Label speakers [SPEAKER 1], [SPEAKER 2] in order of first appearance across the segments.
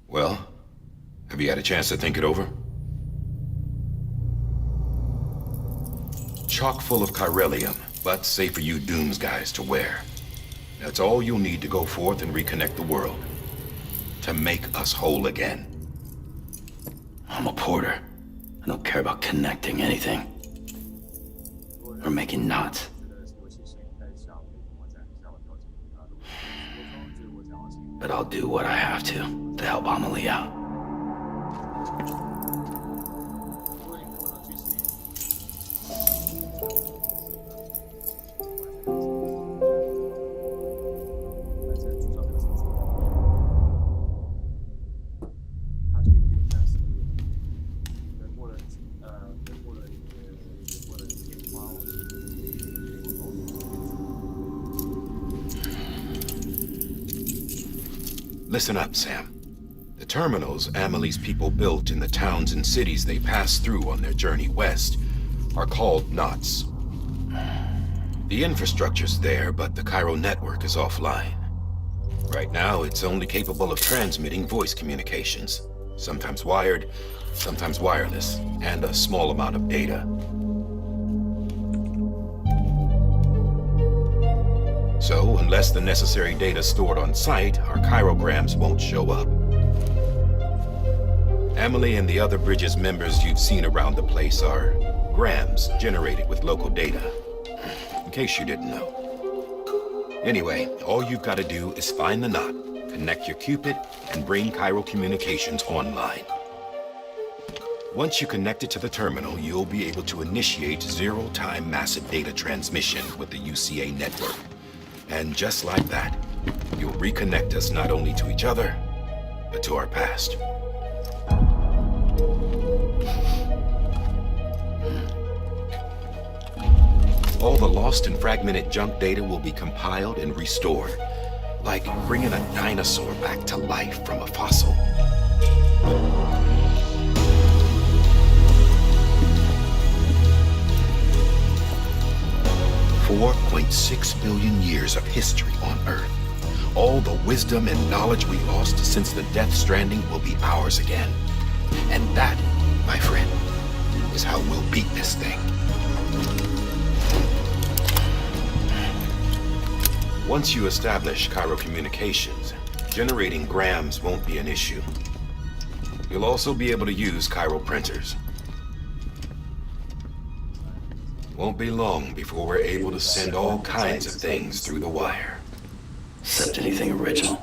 [SPEAKER 1] Well, have you had a chance to think it over? Chock full of chiralium, but safe for you Dooms guys to wear. That's all you'll need to go forth and reconnect the world. To make us whole again.
[SPEAKER 2] I'm a porter. I don't care about connecting anything. Or making knots. But I'll do what I have to help Amelie out.
[SPEAKER 1] Listen up, Sam. The terminals Amelie's people built in the towns and cities they passed through on their journey west are called knots. The infrastructure's there, but the Cairo network is offline. Right now, it's only capable of transmitting voice communications, sometimes wired, sometimes wireless, and a small amount of data. So, unless the necessary data stored on site, our chirograms won't show up. Amelie and the other Bridges members you've seen around the place are grams generated with local data. In case you didn't know. Anyway, all you've got to do is find the knot, connect your Cupid, and bring Cairo communications online. Once you connect it to the terminal, you'll be able to initiate zero-time massive data transmission with the UCA network. And just like that, you'll reconnect us not only to each other, but to our past. All the lost and fragmented junk data will be compiled and restored, like bringing a dinosaur back to life from a fossil. 4.6 billion years of history on Earth. All the wisdom and knowledge we lost since the Death Stranding will be ours again. And that, my friend, is how we'll beat this thing. Once you establish Cairo communications, generating grams won't be an issue. You'll also be able to use Cairo printers. Won't be long before we're able to send all kinds of things through the wire.
[SPEAKER 2] Except anything original.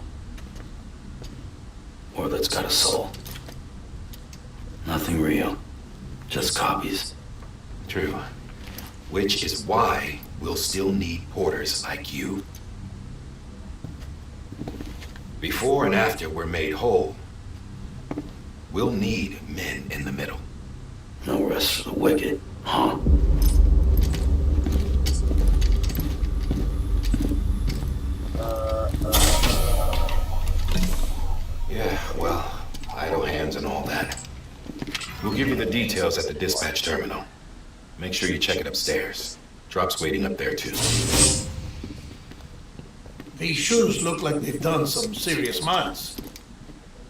[SPEAKER 2] Or that's got a soul. Nothing real. Just copies.
[SPEAKER 1] True. Which is why we'll still need porters like you. Before and after we're made whole, we'll need men in the middle.
[SPEAKER 2] No rest for the wicked, huh?
[SPEAKER 1] Yeah, well, idle hands and all that. We'll give you the details at the dispatch terminal. Make sure you check it upstairs. Drop's waiting up there, too.
[SPEAKER 3] These shoes look like they've done some serious miles.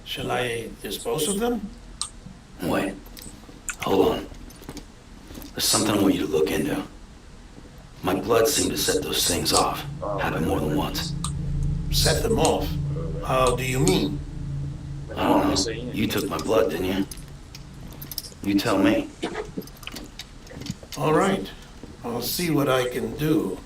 [SPEAKER 3] Shall I dispose of them?
[SPEAKER 2] Wait. Hold on. There's something I want you to look into. My blood seemed to set those things off. Happened more than once.
[SPEAKER 3] set them off. How do you mean?
[SPEAKER 2] I don't know. You took my blood, didn't you? You tell me.
[SPEAKER 3] All right. I'll see what I can do.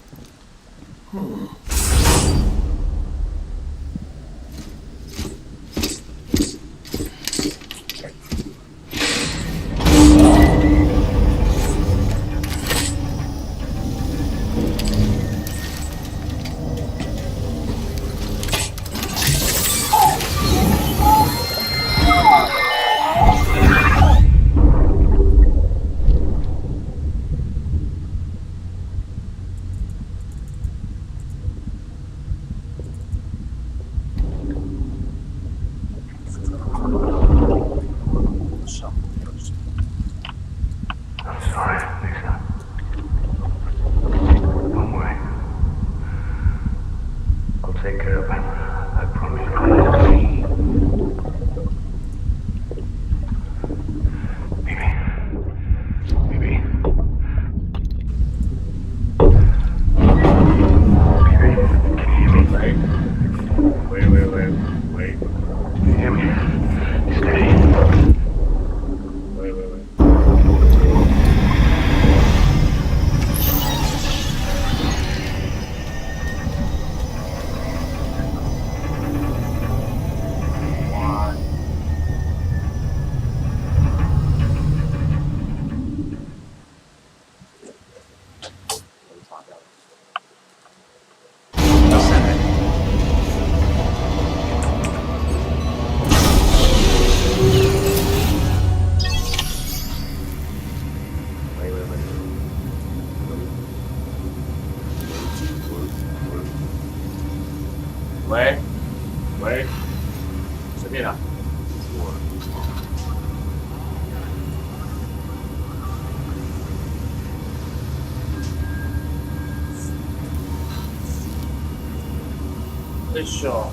[SPEAKER 4] Sure.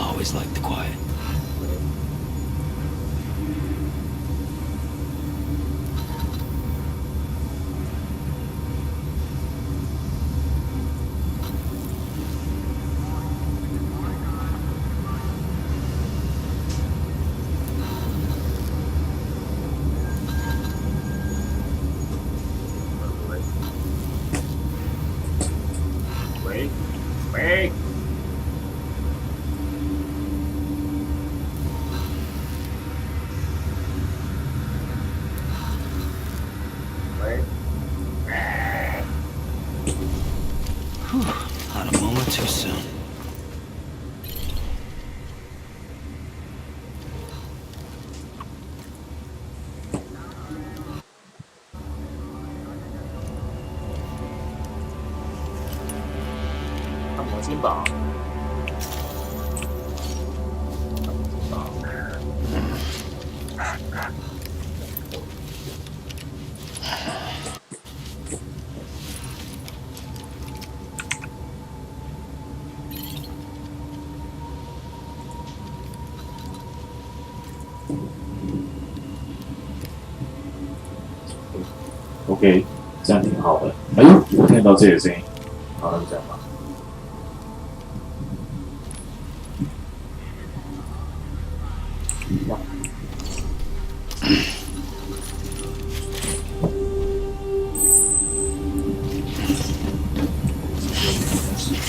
[SPEAKER 2] Always liked the quiet. Not a moment too soon.
[SPEAKER 4] OK， 这样挺好的。哎呦，我听到自己的声音，好，那就这样吧。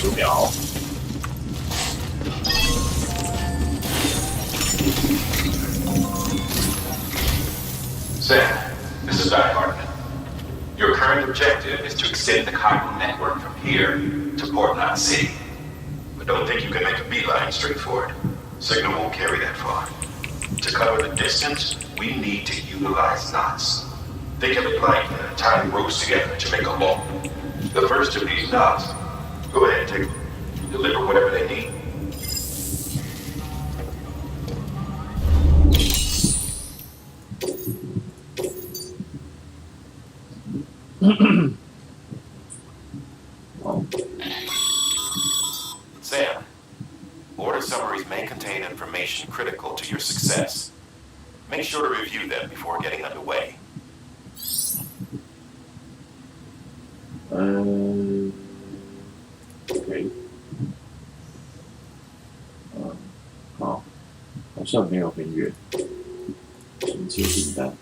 [SPEAKER 4] 10秒。
[SPEAKER 1] Sam, this is Dr. Hartman. Your current objective is to extend the chiral network from here to Port Knot City. But don't think you can make a beeline straight for it. Signal won't carry that far. To cover the distance, we need to utilize knots. Think of it like tying ropes together to make a loop. The first of these knots, go ahead and take them. Deliver whatever they need.
[SPEAKER 4] 好，
[SPEAKER 1] Sam, order summaries may contain information critical to your success. Make sure to review them before getting underway.
[SPEAKER 4] OK， 好，好像没有很远，请接订单。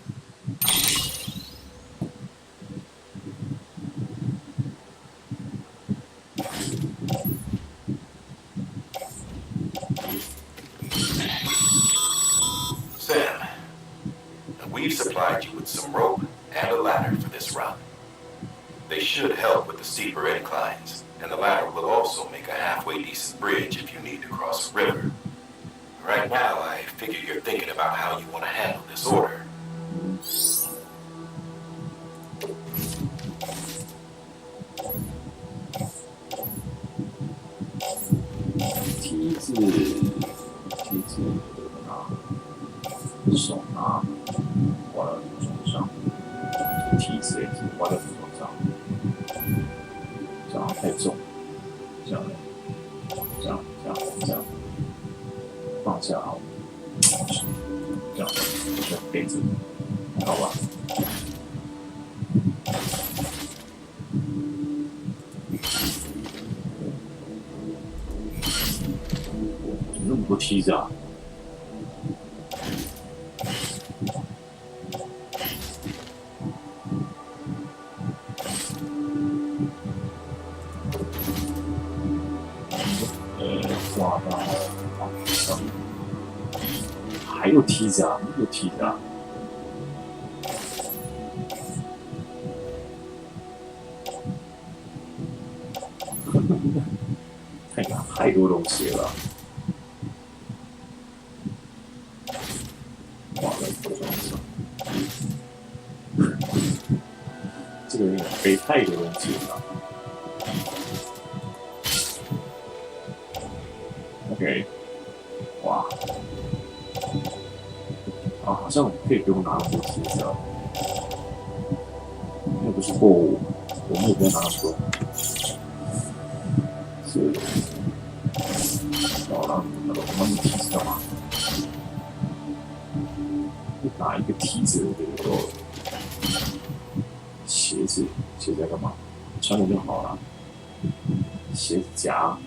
[SPEAKER 1] Sam, we've supplied you with some rope and a ladder for this run. They should help with the steeper inclines, and the ladder will also make a halfway decent bridge if you need to cross a river. Right now, I figure you're thinking about how you want to handle this order.
[SPEAKER 4] 梯子拿，手拿，挂到服装上。梯子也是挂在服装上，这样太重，这样放下好，这样背着，好吧。怎么那么多梯子啊？挂到上面，还有梯子啊，没有梯子啊。太多东西了，挂在服装上，这个有点背太多东西了。OK， 哇，啊，好像可以不用拿那么多梯子啊。那不是货物，我们也不用拿那么多。是，好了，我们梯子干嘛？拿一个梯子就够了。鞋子在干嘛？穿着就好了。鞋子夹。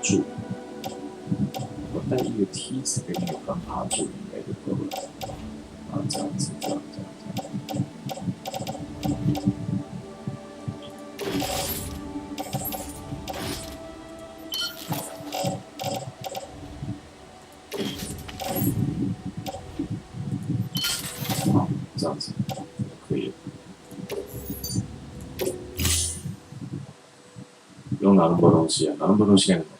[SPEAKER 4] 柱，我带一个梯子跟一个攀爬柱应该就够了。啊，这样子。好，这样子可以了。不用拿那么多东西啊，拿那么多东西干什么？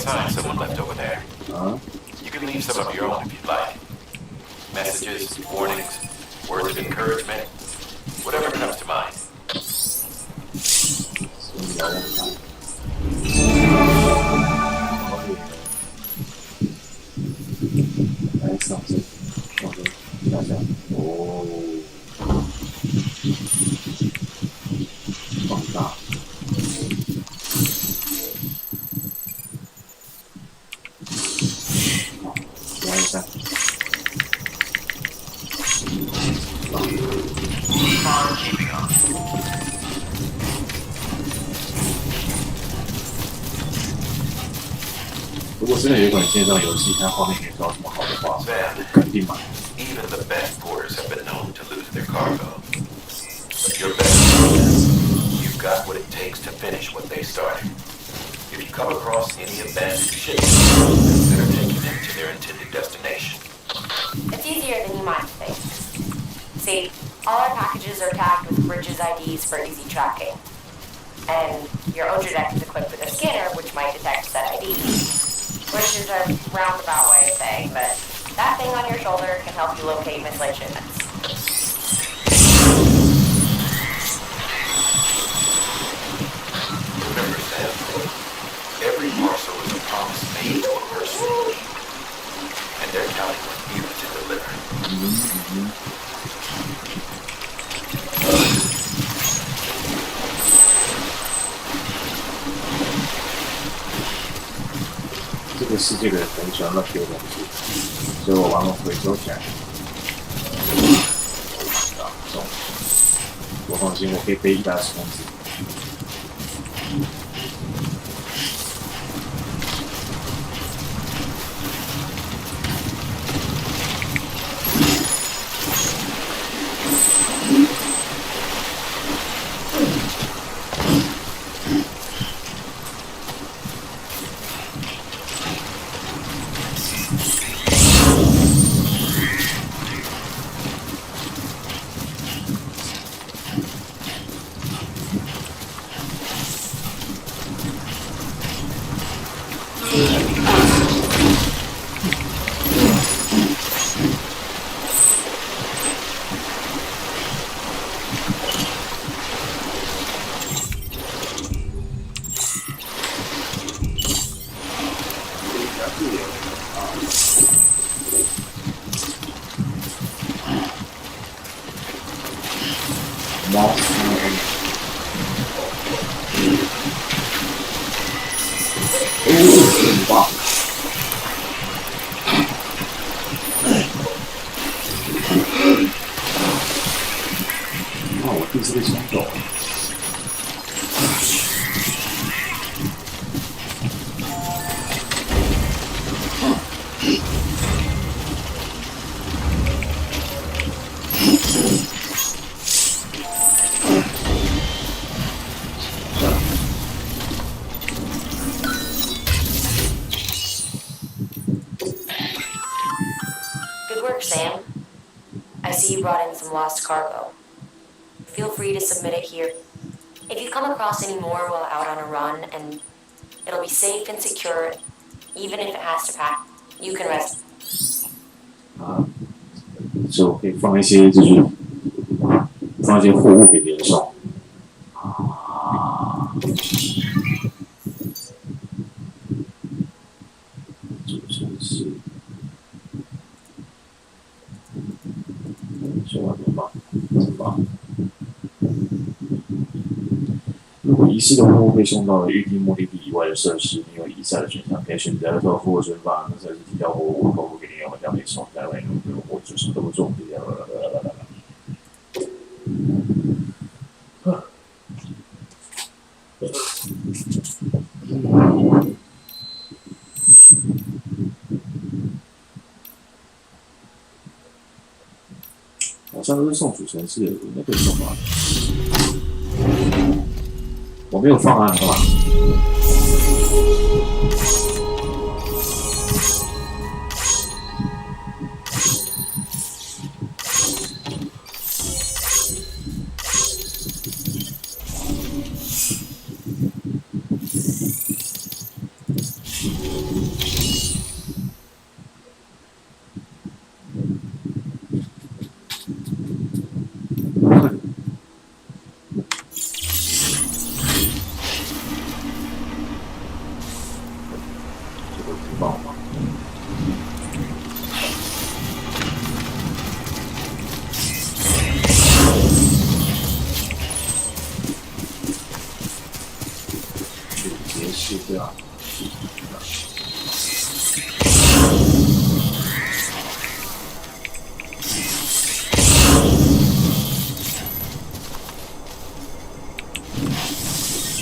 [SPEAKER 1] can't find someone left over there.
[SPEAKER 4] Huh?
[SPEAKER 1] You can leave some of your own if you'd like. Messages, warnings, words of encouragement, whatever comes to mind.
[SPEAKER 4] 来上升，下降，哦，放大，好，压一下，如果真的有一款线上游戏，它画面可以做到这么好的话，
[SPEAKER 1] Sam,
[SPEAKER 4] 肯定买。
[SPEAKER 1] even the best porters have been known to lose their cargo. But your best porters, you've got what it takes to finish what they started. If you come across any abandoned ships, consider taking them to their intended destination.
[SPEAKER 5] It's easier than you might think. See, all our packages are tagged with Bridges IDs for easy tracking. And your Ultra deck is equipped with a scanner which might detect said ID. Which is a roundabout way of saying, but that thing on your shoulder can help you locate mislaid shipments.
[SPEAKER 1] Remember, Sam, every parcel is a promise made to a person. And they're counting on you to deliver.
[SPEAKER 4] 这个世界的人很喜欢乱丢东西，所以我把它们回收起来。啊，重，我放心，我可以背120公斤。猫，很棒。哇，我第一次被抢走了。
[SPEAKER 5] Good work, Sam. I see you brought in some lost cargo. Feel free to submit it here. If you come across any more while out on a run, and it'll be safe and secure, even if it has to pack, you can rest.
[SPEAKER 4] 啊，所以我可以放一些，就是放一些货物给别人送。啊，主城市，说完怎么办？怎么办？如果遗失的货物被送到了预定目的地以外的设施，你有以下的选项，可以选择透过存放，那设施提交货物，客户给你用，这样可以送在外面，或者什么都不做，好像都是送主城市的，那可以送吗？我没有放啊，干嘛？这个不棒吗？直接试掉。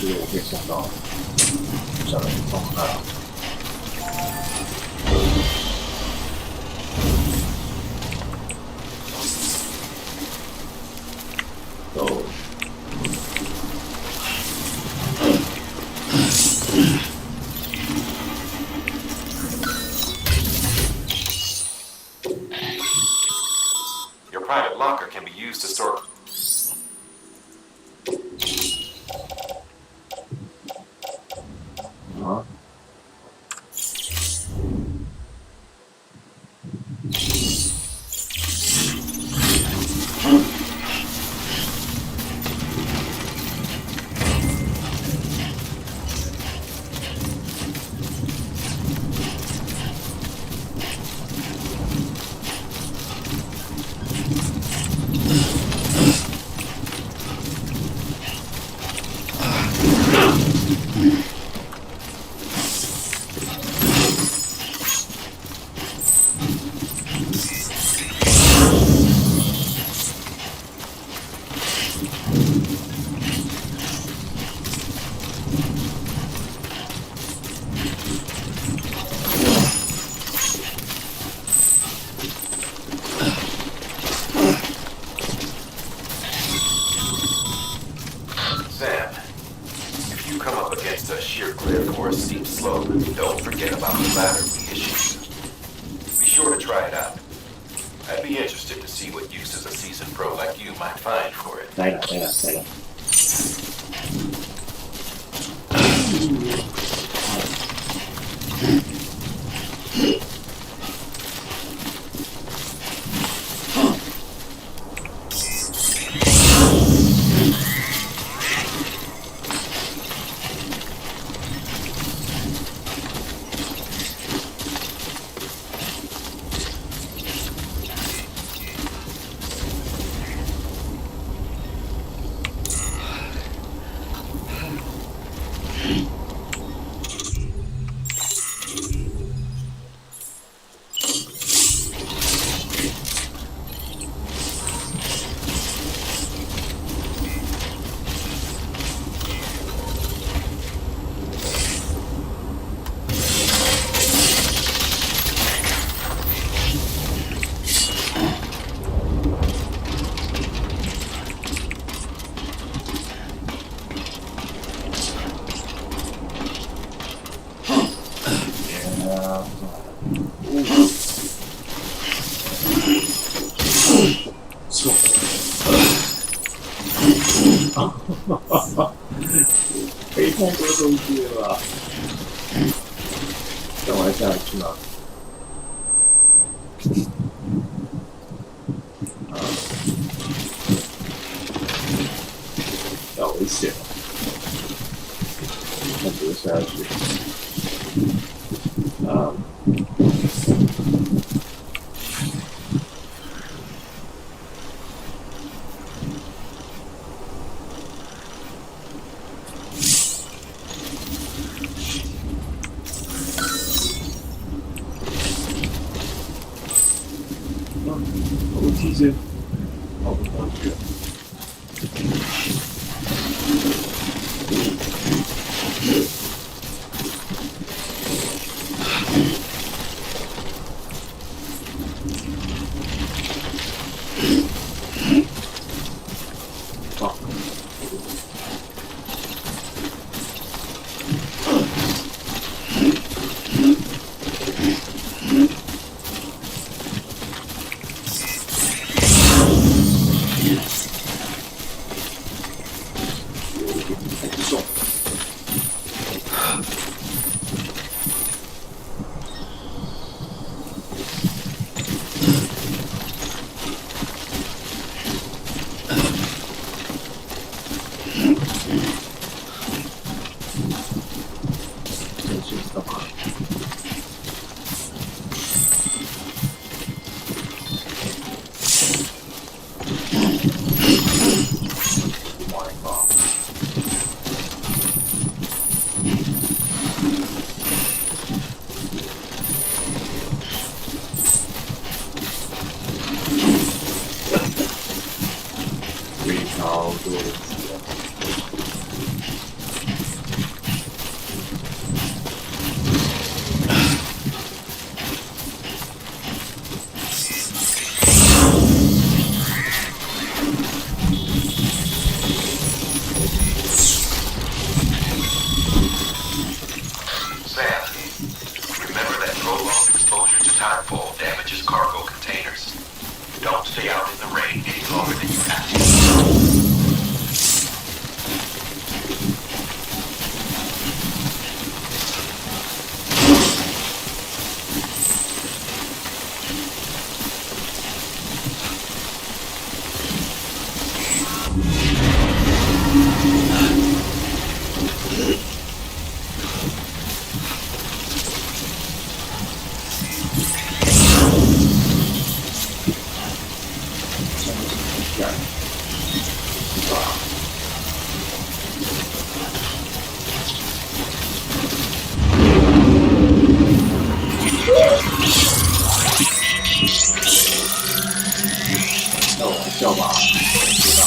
[SPEAKER 4] 这个我可以想到，想到状态。都。
[SPEAKER 1] Your private locker can be used to store.
[SPEAKER 4] 啊？Sam,
[SPEAKER 1] if you come up against a sheer cliff or a steep slope, don't forget about the ladder we issued. Be sure to try it out. I'd be interested to see what uses a seasoned pro like you might find for it.
[SPEAKER 4] 来了来了来了。错。没太多东西了吧？等我下来去哪？好危险！看这个下去。我提前跑不上去。好。
[SPEAKER 1] timefall damages cargo containers. Don't stay out in the rain any longer than you have to.
[SPEAKER 4] 开玩笑吧，对吧？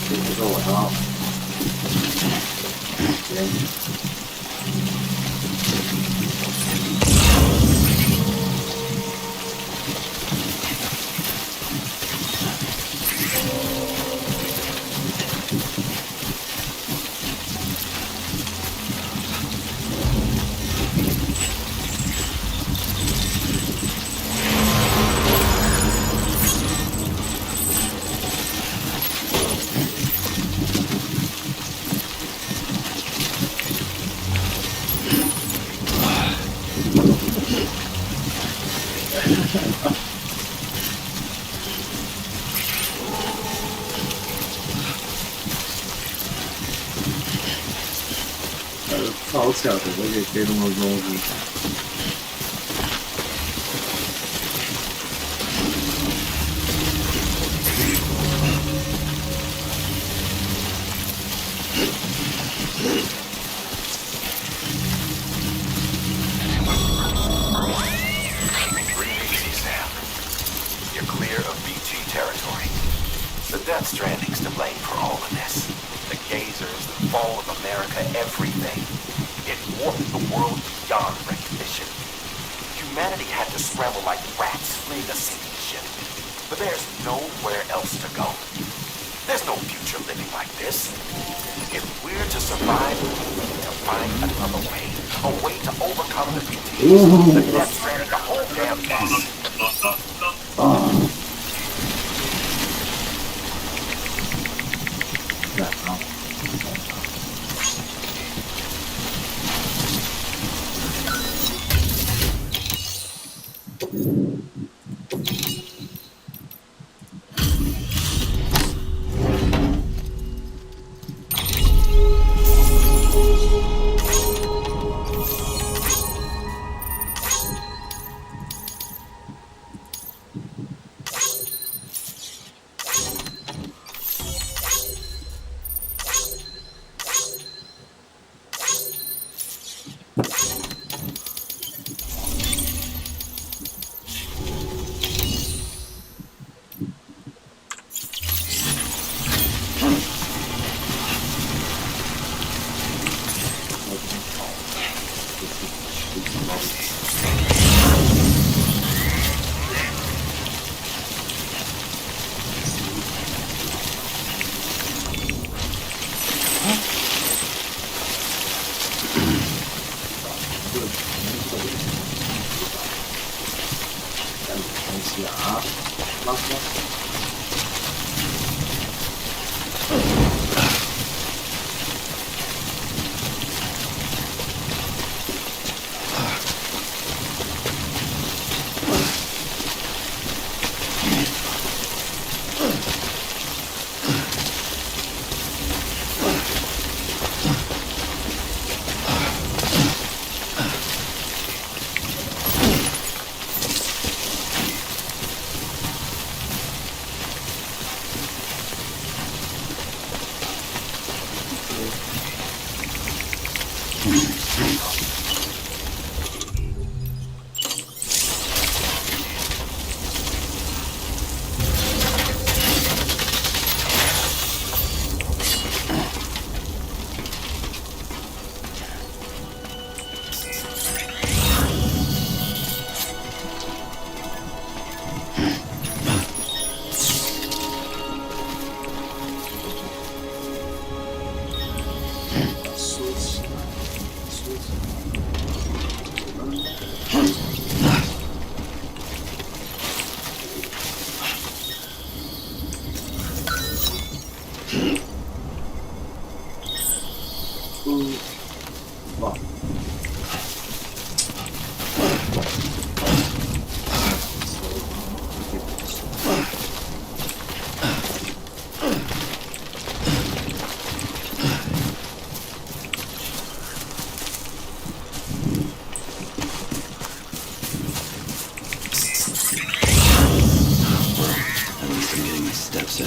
[SPEAKER 4] 这不是我要。超强，怎么可以飞那么高？You're
[SPEAKER 1] clear of BT territory. The Death Stranding's to blame for all of this. The gazers, the fall of America, everything. It warped the world beyond recognition. Humanity had to scramble like rats fleeing a sinking ship. But there's nowhere else to go. There's no future living like this. If we're to survive, we need to find another way. A way to overcome the BTs, the Death Stranding, the whole damn mess.
[SPEAKER 4] 啊，哇！At
[SPEAKER 2] least I'm getting my steps in.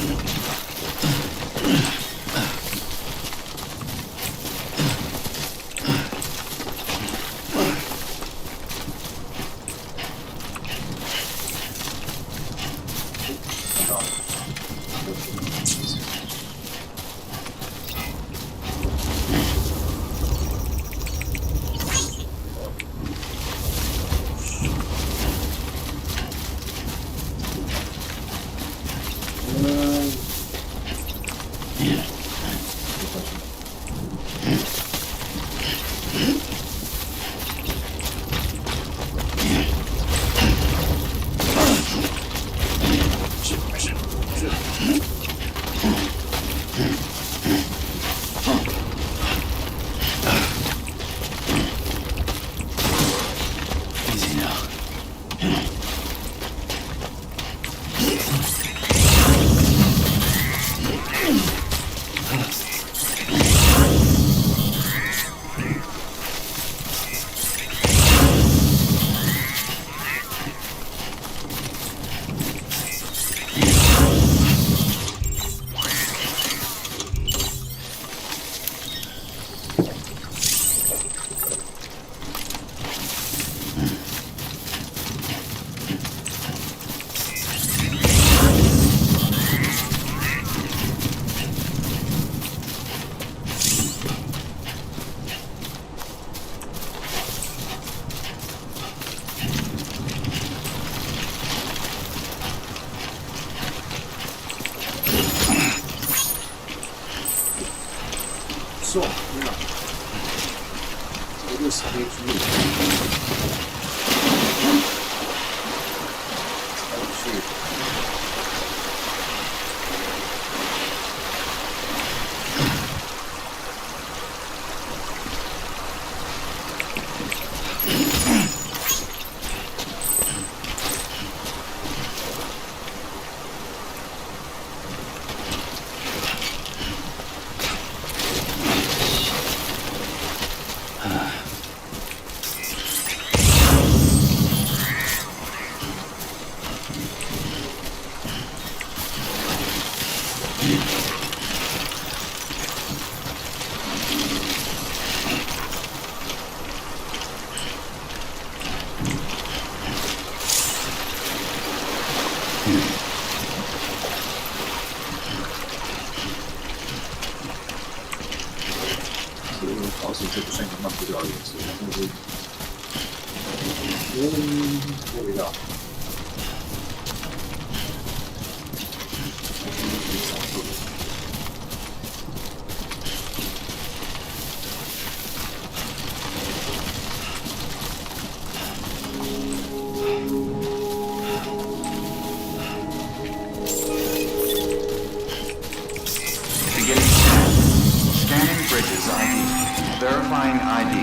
[SPEAKER 2] Easy now.
[SPEAKER 4] So, ja. Wo ist eigentlich? Draußen ist wahrscheinlich noch mal wieder alles. Oh ja.
[SPEAKER 6] Scanning bridges ID. Verifying ID.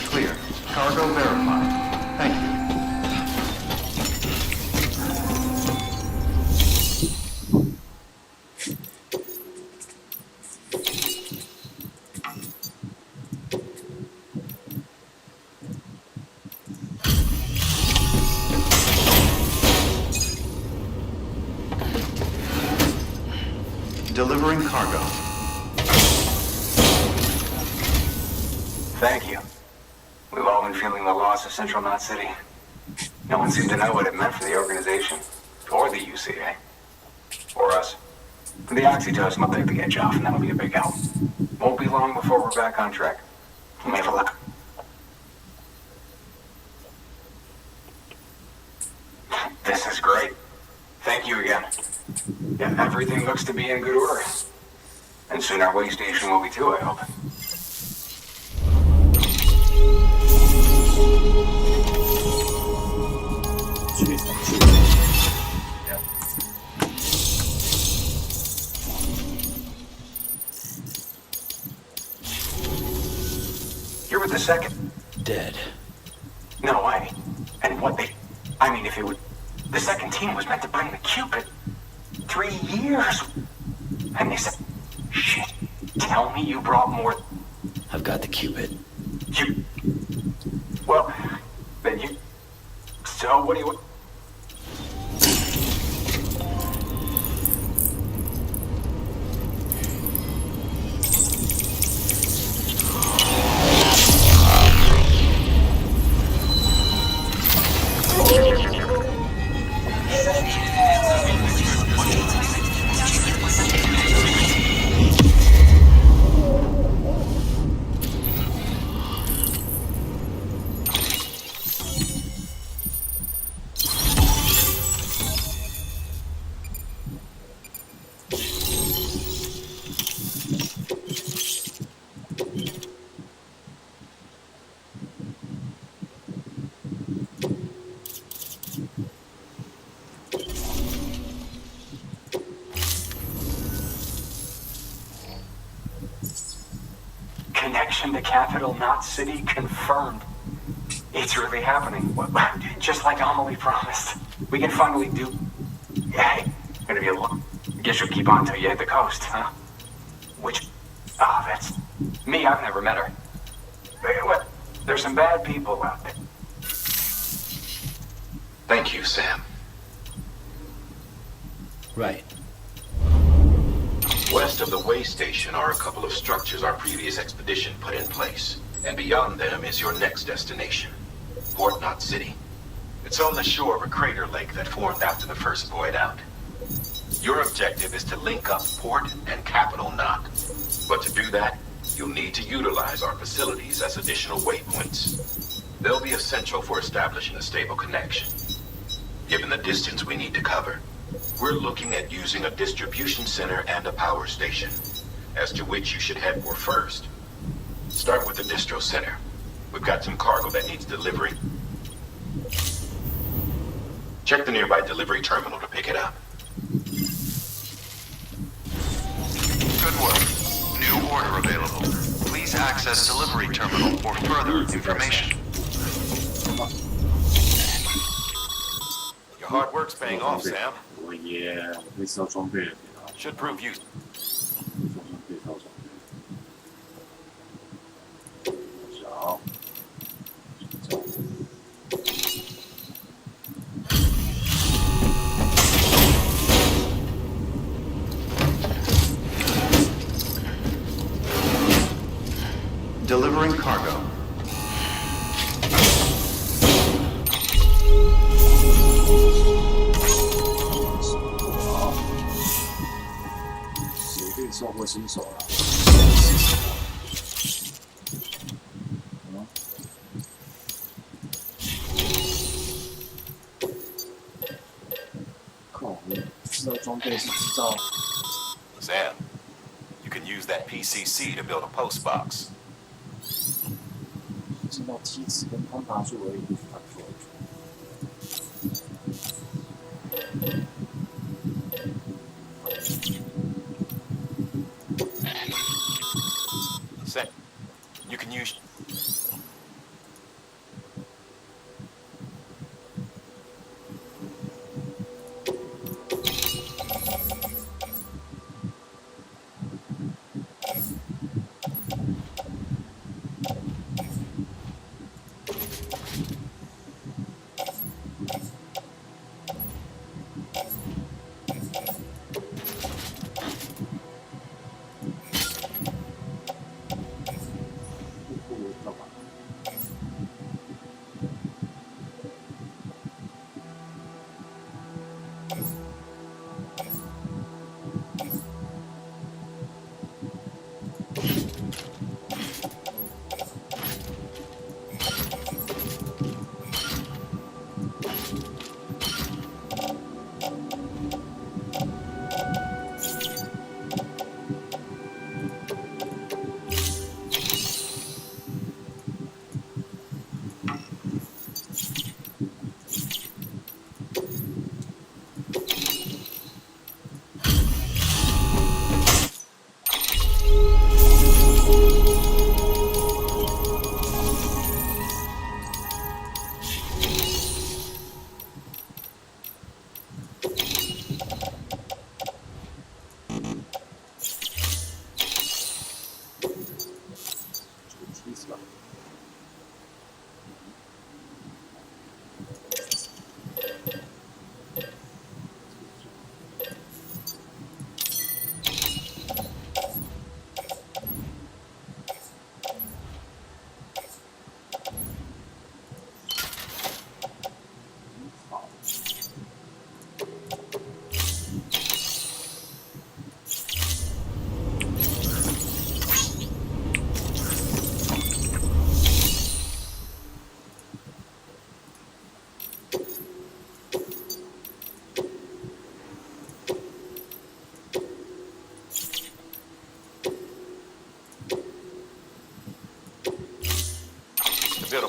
[SPEAKER 6] Clear. Cargo verified. Thank you. Delivering cargo.
[SPEAKER 7] Thank you. We've all been feeling the loss of Central Knot City. No one seemed to know what it meant for the organization, or the UCA, or us. The oxytocin will take the edge off, and that'll be a big help. Won't be long before we're back on track. You may have a look. This is great. Thank you again. Yeah, everything looks to be in good order. And soon our way station will be too, I hope. were the second.
[SPEAKER 2] Dead.
[SPEAKER 7] No way. And what they... I mean, if it would... The second team was meant to bring the Cupid. 3 years. And they said... Shit. Tell me you brought more...
[SPEAKER 2] I've got the Cupid.
[SPEAKER 7] You... Well, then you... So what do you... Connection to capital, not city, confirmed. It's really happening. Just like Amelie promised. We can finally do... Yeah, gonna be a long... Guess you'll keep on till you hit the coast, huh? Which... Oh, that's... Me, I've never met her. What? There's some bad people out there.
[SPEAKER 1] Thank you, Sam.
[SPEAKER 2] Right.
[SPEAKER 1] West of the way station are a couple of structures our previous expedition put in place. And beyond them is your next destination, Port Knot City. It's on the shore of a crater lake that formed after the first void out. Your objective is to link up Port and Capital Knot. But to do that, you'll need to utilize our facilities as additional waypoints. They'll be essential for establishing a stable connection. Given the distance we need to cover, we're looking at using a distribution center and a power station, as to which you should head for first. Start with the distro center. We've got some cargo that needs delivery. Check the nearby delivery terminal to pick it up.
[SPEAKER 6] Good work. New order available. Please access delivery terminal for further information.
[SPEAKER 1] Your hard work's paying off, Sam.
[SPEAKER 4] 我也会烧装备了，
[SPEAKER 1] Should prove you.
[SPEAKER 4] 可以烧装备。小，Delivering
[SPEAKER 6] cargo.
[SPEAKER 4] 随便送或新手了。靠，我制造装备是制造。
[SPEAKER 1] Sam, you can use that PCC to build a post box.
[SPEAKER 4] 制造梯子跟攀爬柱而已，反复。
[SPEAKER 1] Sam, you can use...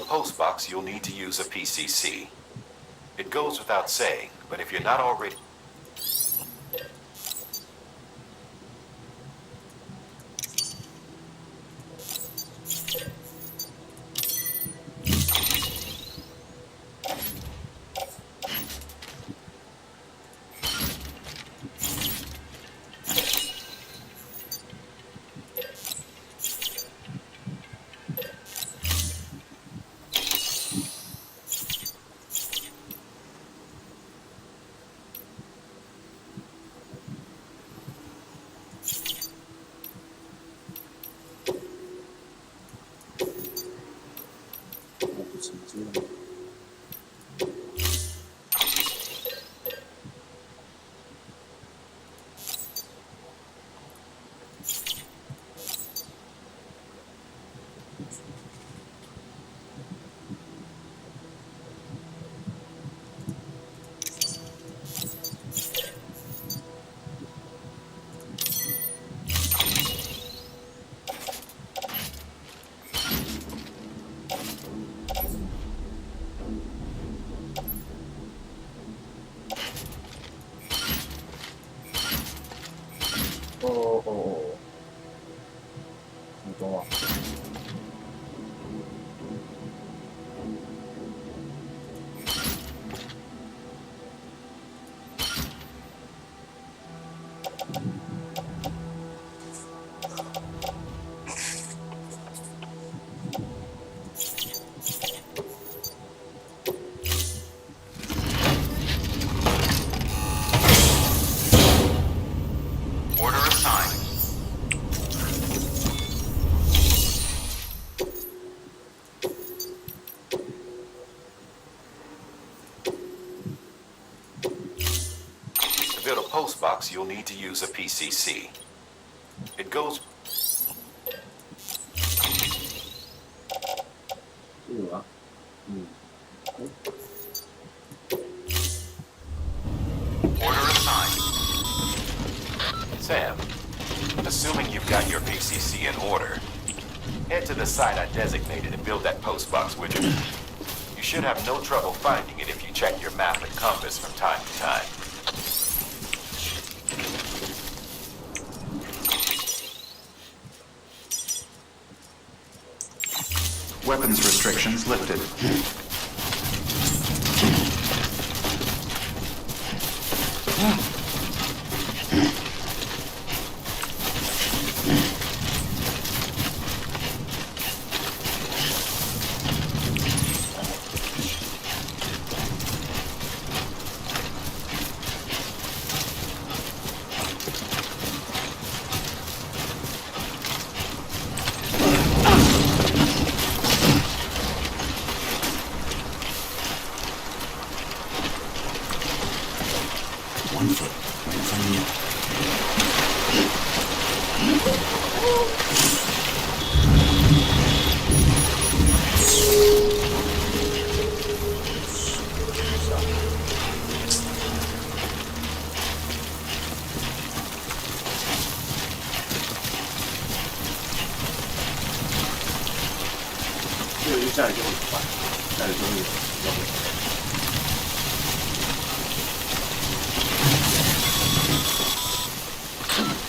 [SPEAKER 1] a post box, you'll need to use a PCC. It goes without saying, but if you're not already... Post box, you'll need to use a PCC. It goes... Order assigned. Sam, assuming you've got your PCC in order, head to the site I designated and build that post box widget. You should have no trouble finding it if you check your map and compass from time to time.
[SPEAKER 6] Weapons restrictions lifted.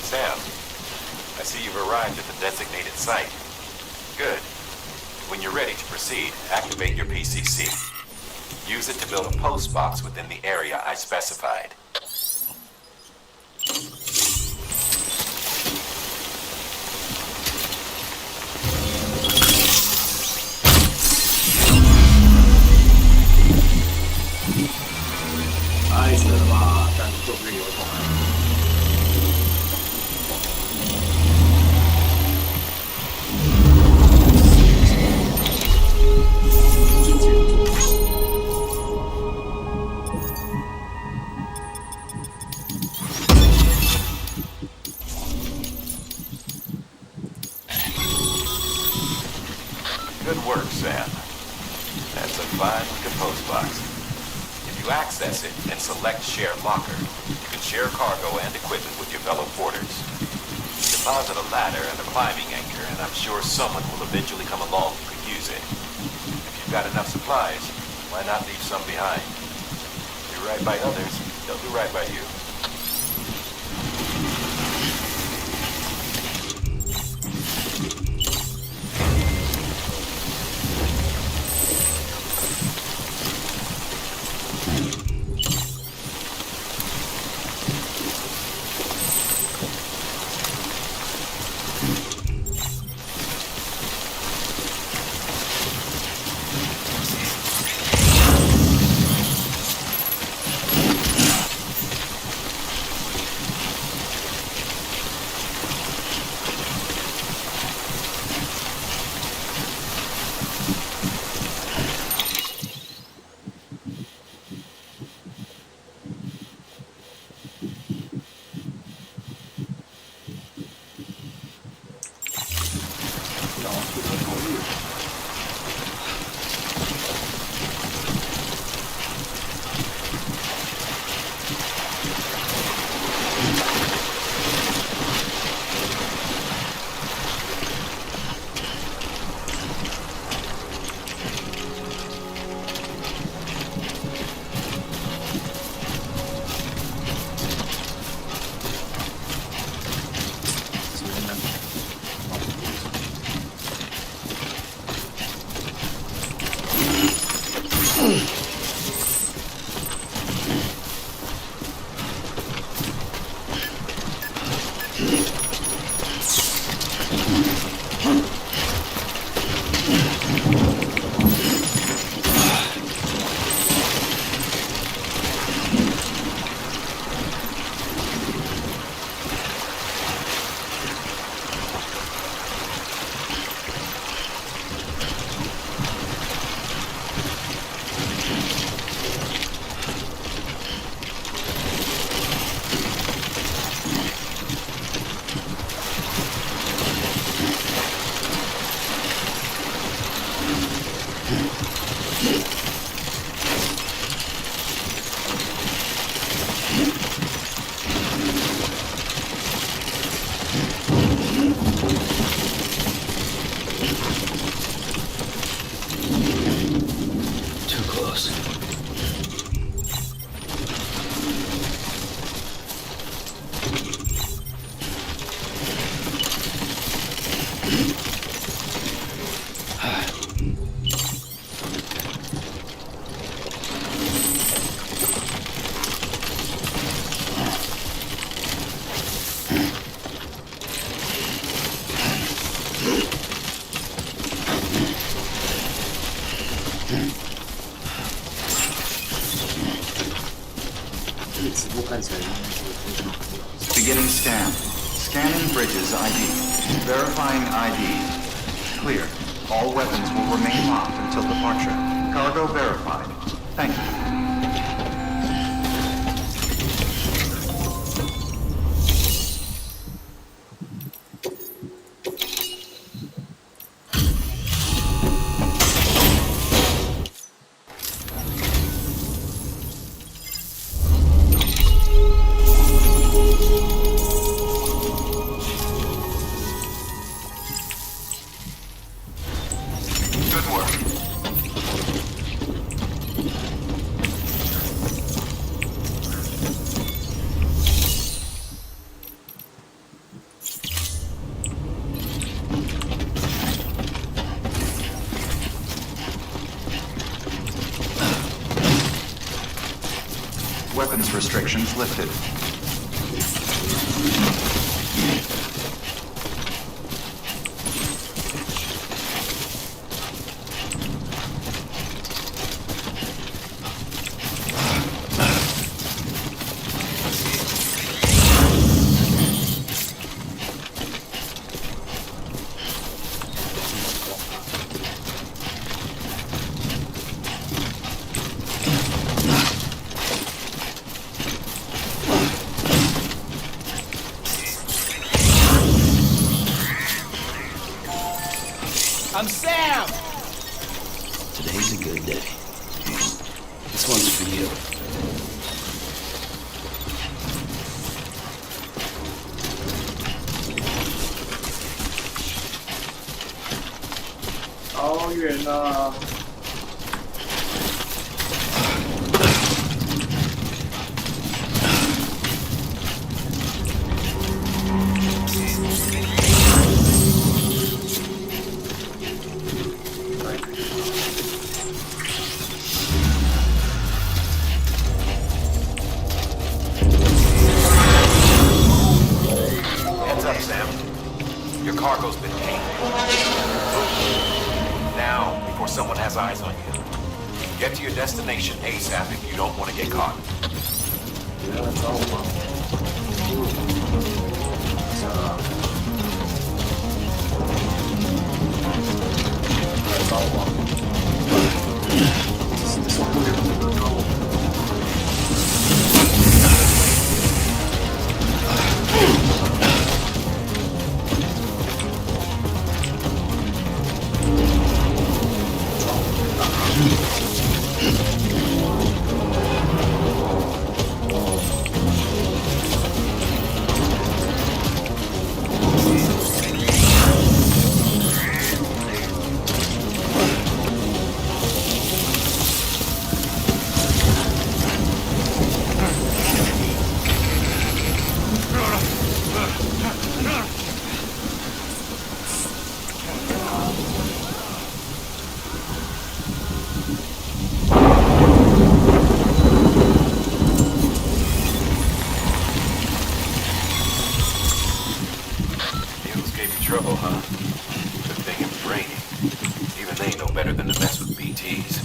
[SPEAKER 1] Sam, I see you've arrived at the designated site. Good. When you're ready to proceed, activate your PCC. Use it to build a post box within the area I specified. Good work, Sam. That's a fine-looking post box. If you access it and select Share Locker, you can share cargo and equipment with your fellow porters. Deposit a ladder and a climbing anchor, and I'm sure someone will eventually come along who could use it. If you got enough supplies, why not leave some behind? Do right by others, they'll do right by you.
[SPEAKER 6] Beginning scan. Scanning bridges ID. Verifying ID. Clear. All weapons will remain locked until departure. Cargo verified. Thank you. Good work. Weapons restrictions lifted.
[SPEAKER 8] I'm Sam!
[SPEAKER 2] Today's a good day. This one's for you.
[SPEAKER 4] 好远啊！
[SPEAKER 1] Your cargo's been taken. Now, before someone has eyes on you. Get to your destination ASAP if you don't want to get caught.
[SPEAKER 4] 别来找我。来找我。受不了这个高。
[SPEAKER 1] Trouble, huh? Good thing it was raining. Even they know better than to mess with BTs.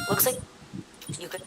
[SPEAKER 5] Looks like you could.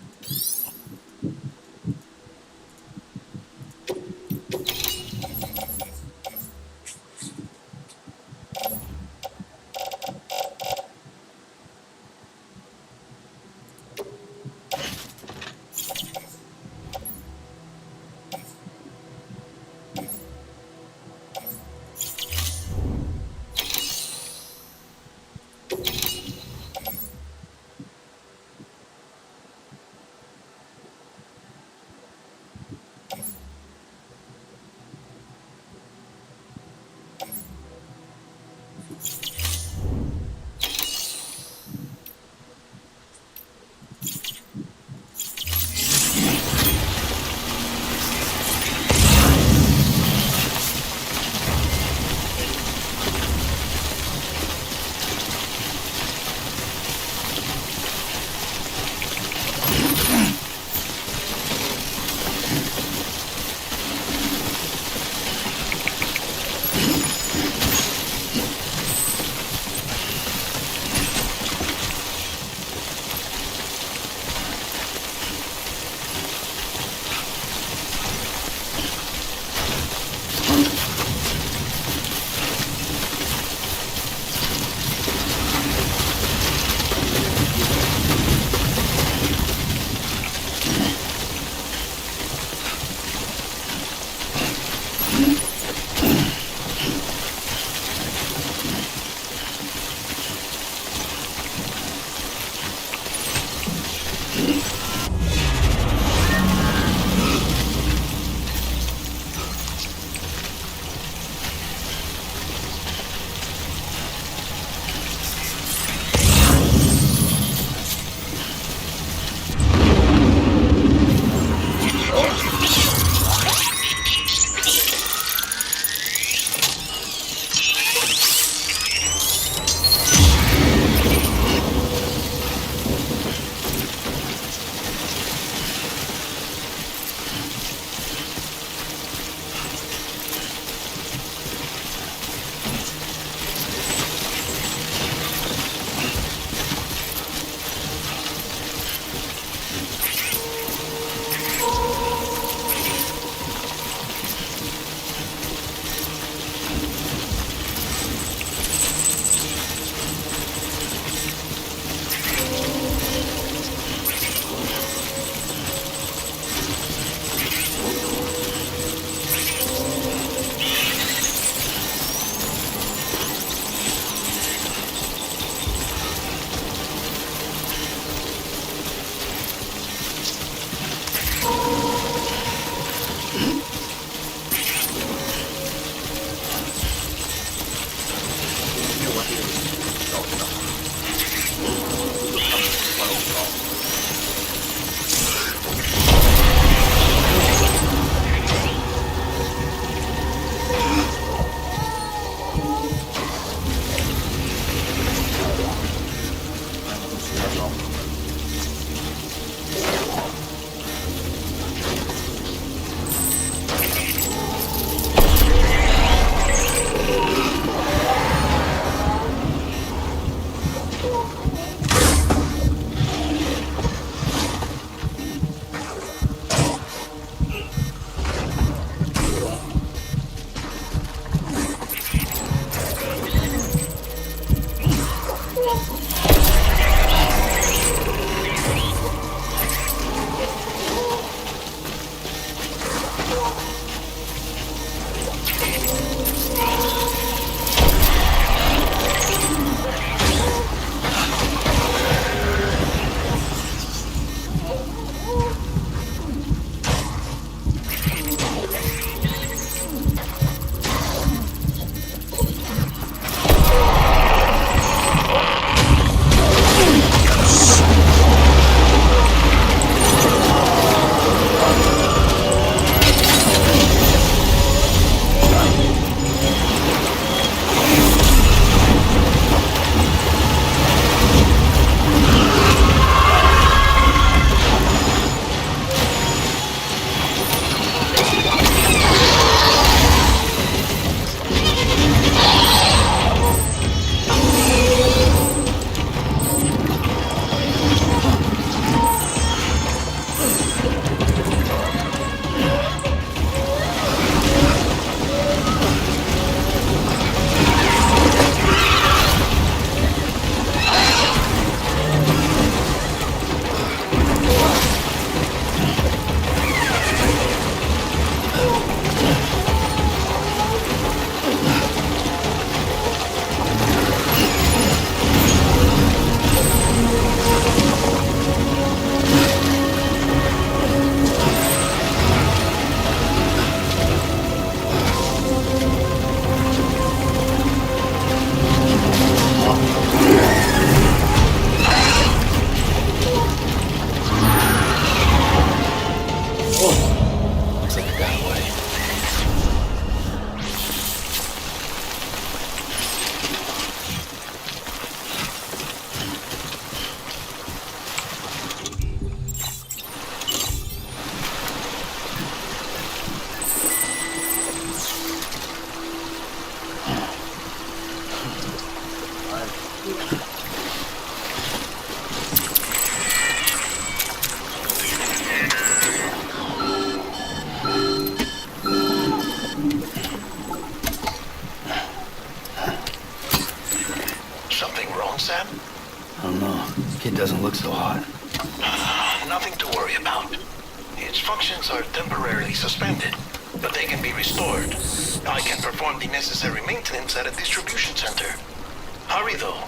[SPEAKER 3] Something wrong, Sam?
[SPEAKER 2] I don't know. This kid doesn't look so hot.
[SPEAKER 3] Nothing to worry about. Its functions are temporarily suspended, but they can be restored. I can perform the necessary maintenance at a distribution center. Hurry, though.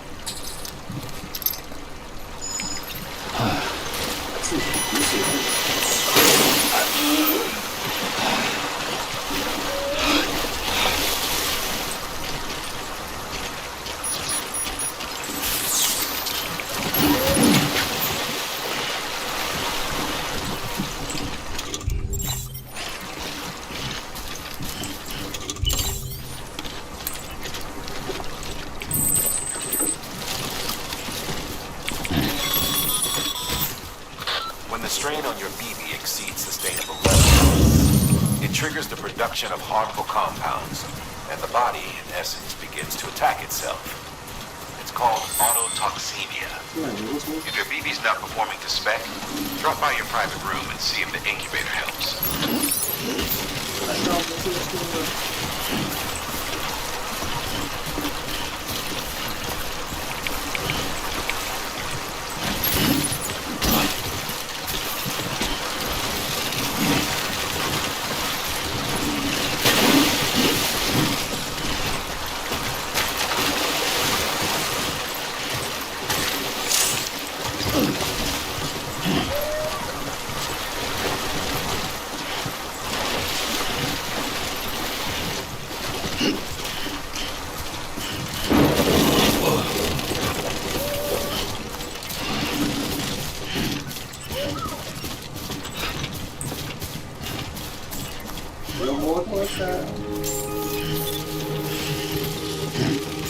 [SPEAKER 1] When the strain on your BB exceeds sustainable levels, it triggers the production of harmful compounds, and the body, in essence, begins to attack itself. It's called autotoxemia. If your BB's not performing to spec, drop by your private room and see if the incubator helps.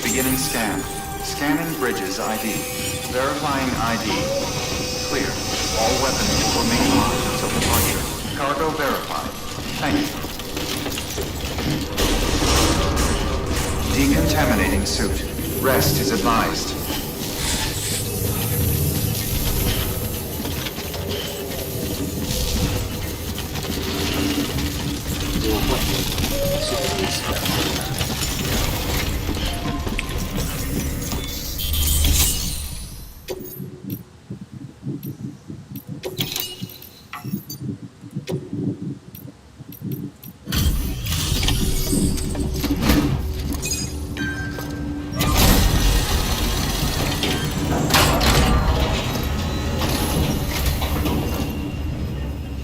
[SPEAKER 6] Beginning scan. Scanning Bridges ID. Verifying ID. Clear. All weapons will remain locked until departure. Cargo verified. Thank you. Decontaminating suit. Rest is advised.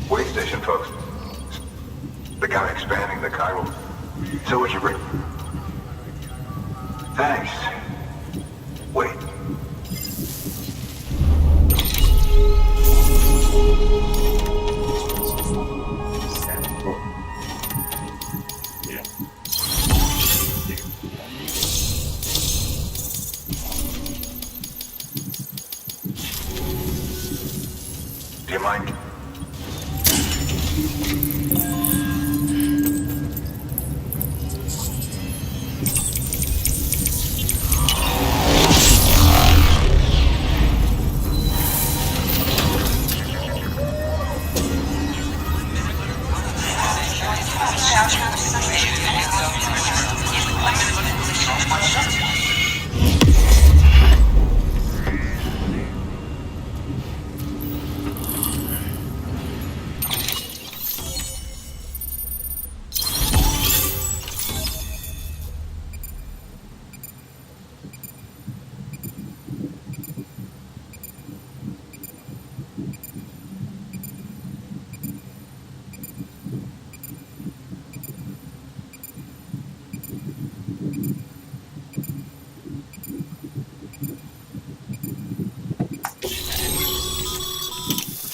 [SPEAKER 7] Way station, folks. The guy expanding the chiral. So what you bring? Thanks. Wait. Do you mind?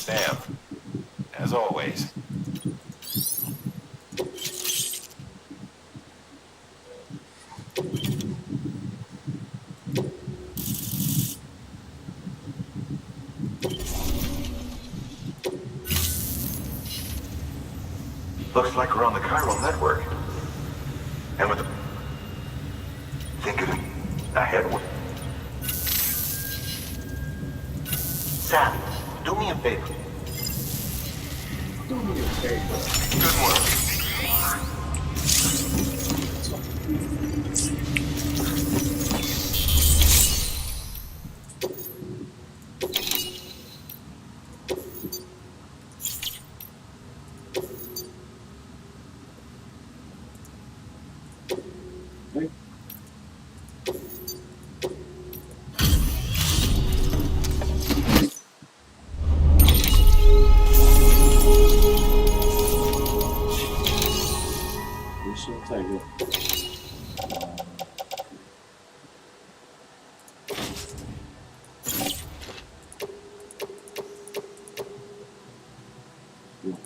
[SPEAKER 1] Sam, as always.
[SPEAKER 7] Looks like we're on the chiral network. And with the... Think of it. Ahead.
[SPEAKER 3] Sam, do me a favor.
[SPEAKER 4] Do me a favor.
[SPEAKER 3] Good work.
[SPEAKER 4] Hey.回收再用。用。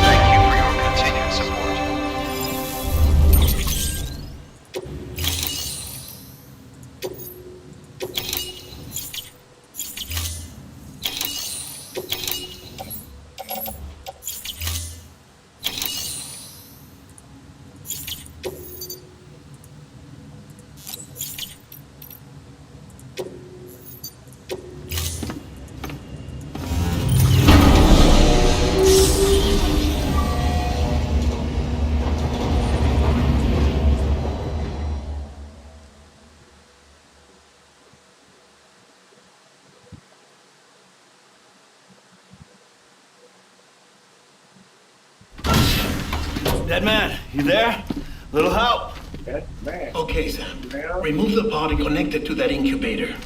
[SPEAKER 3] Thank you for your continued support.
[SPEAKER 9] Dead man, you there? Little help?
[SPEAKER 4] That man.
[SPEAKER 3] Okay, Sam.
[SPEAKER 4] Yeah.
[SPEAKER 3] Remove the pod and connect it to that incubator.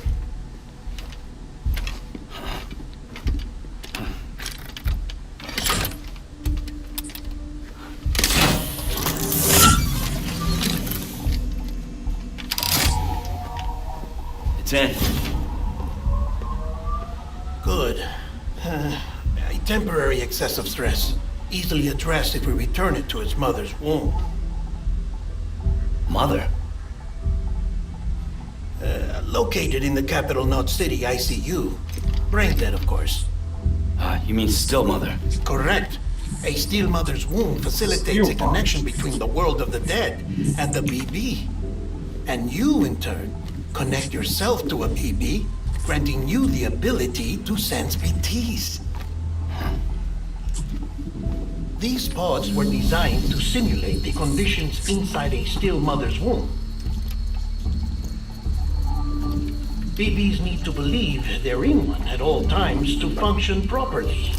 [SPEAKER 9] It's in.
[SPEAKER 3] Good. A temporary excessive stress. Easily addressed if we return it to its mother's womb.
[SPEAKER 2] Mother?
[SPEAKER 3] Located in the capital Knot City ICU. Brain dead, of course.
[SPEAKER 2] You mean still mother?
[SPEAKER 3] Correct. A still mother's womb facilitates a connection between the world of the dead and the BB. And you, in turn, connect yourself to a BB, granting you the ability to sense BTs. These pods were designed to simulate the conditions inside a still mother's womb. BBs need to believe they're in one at all times to function properly.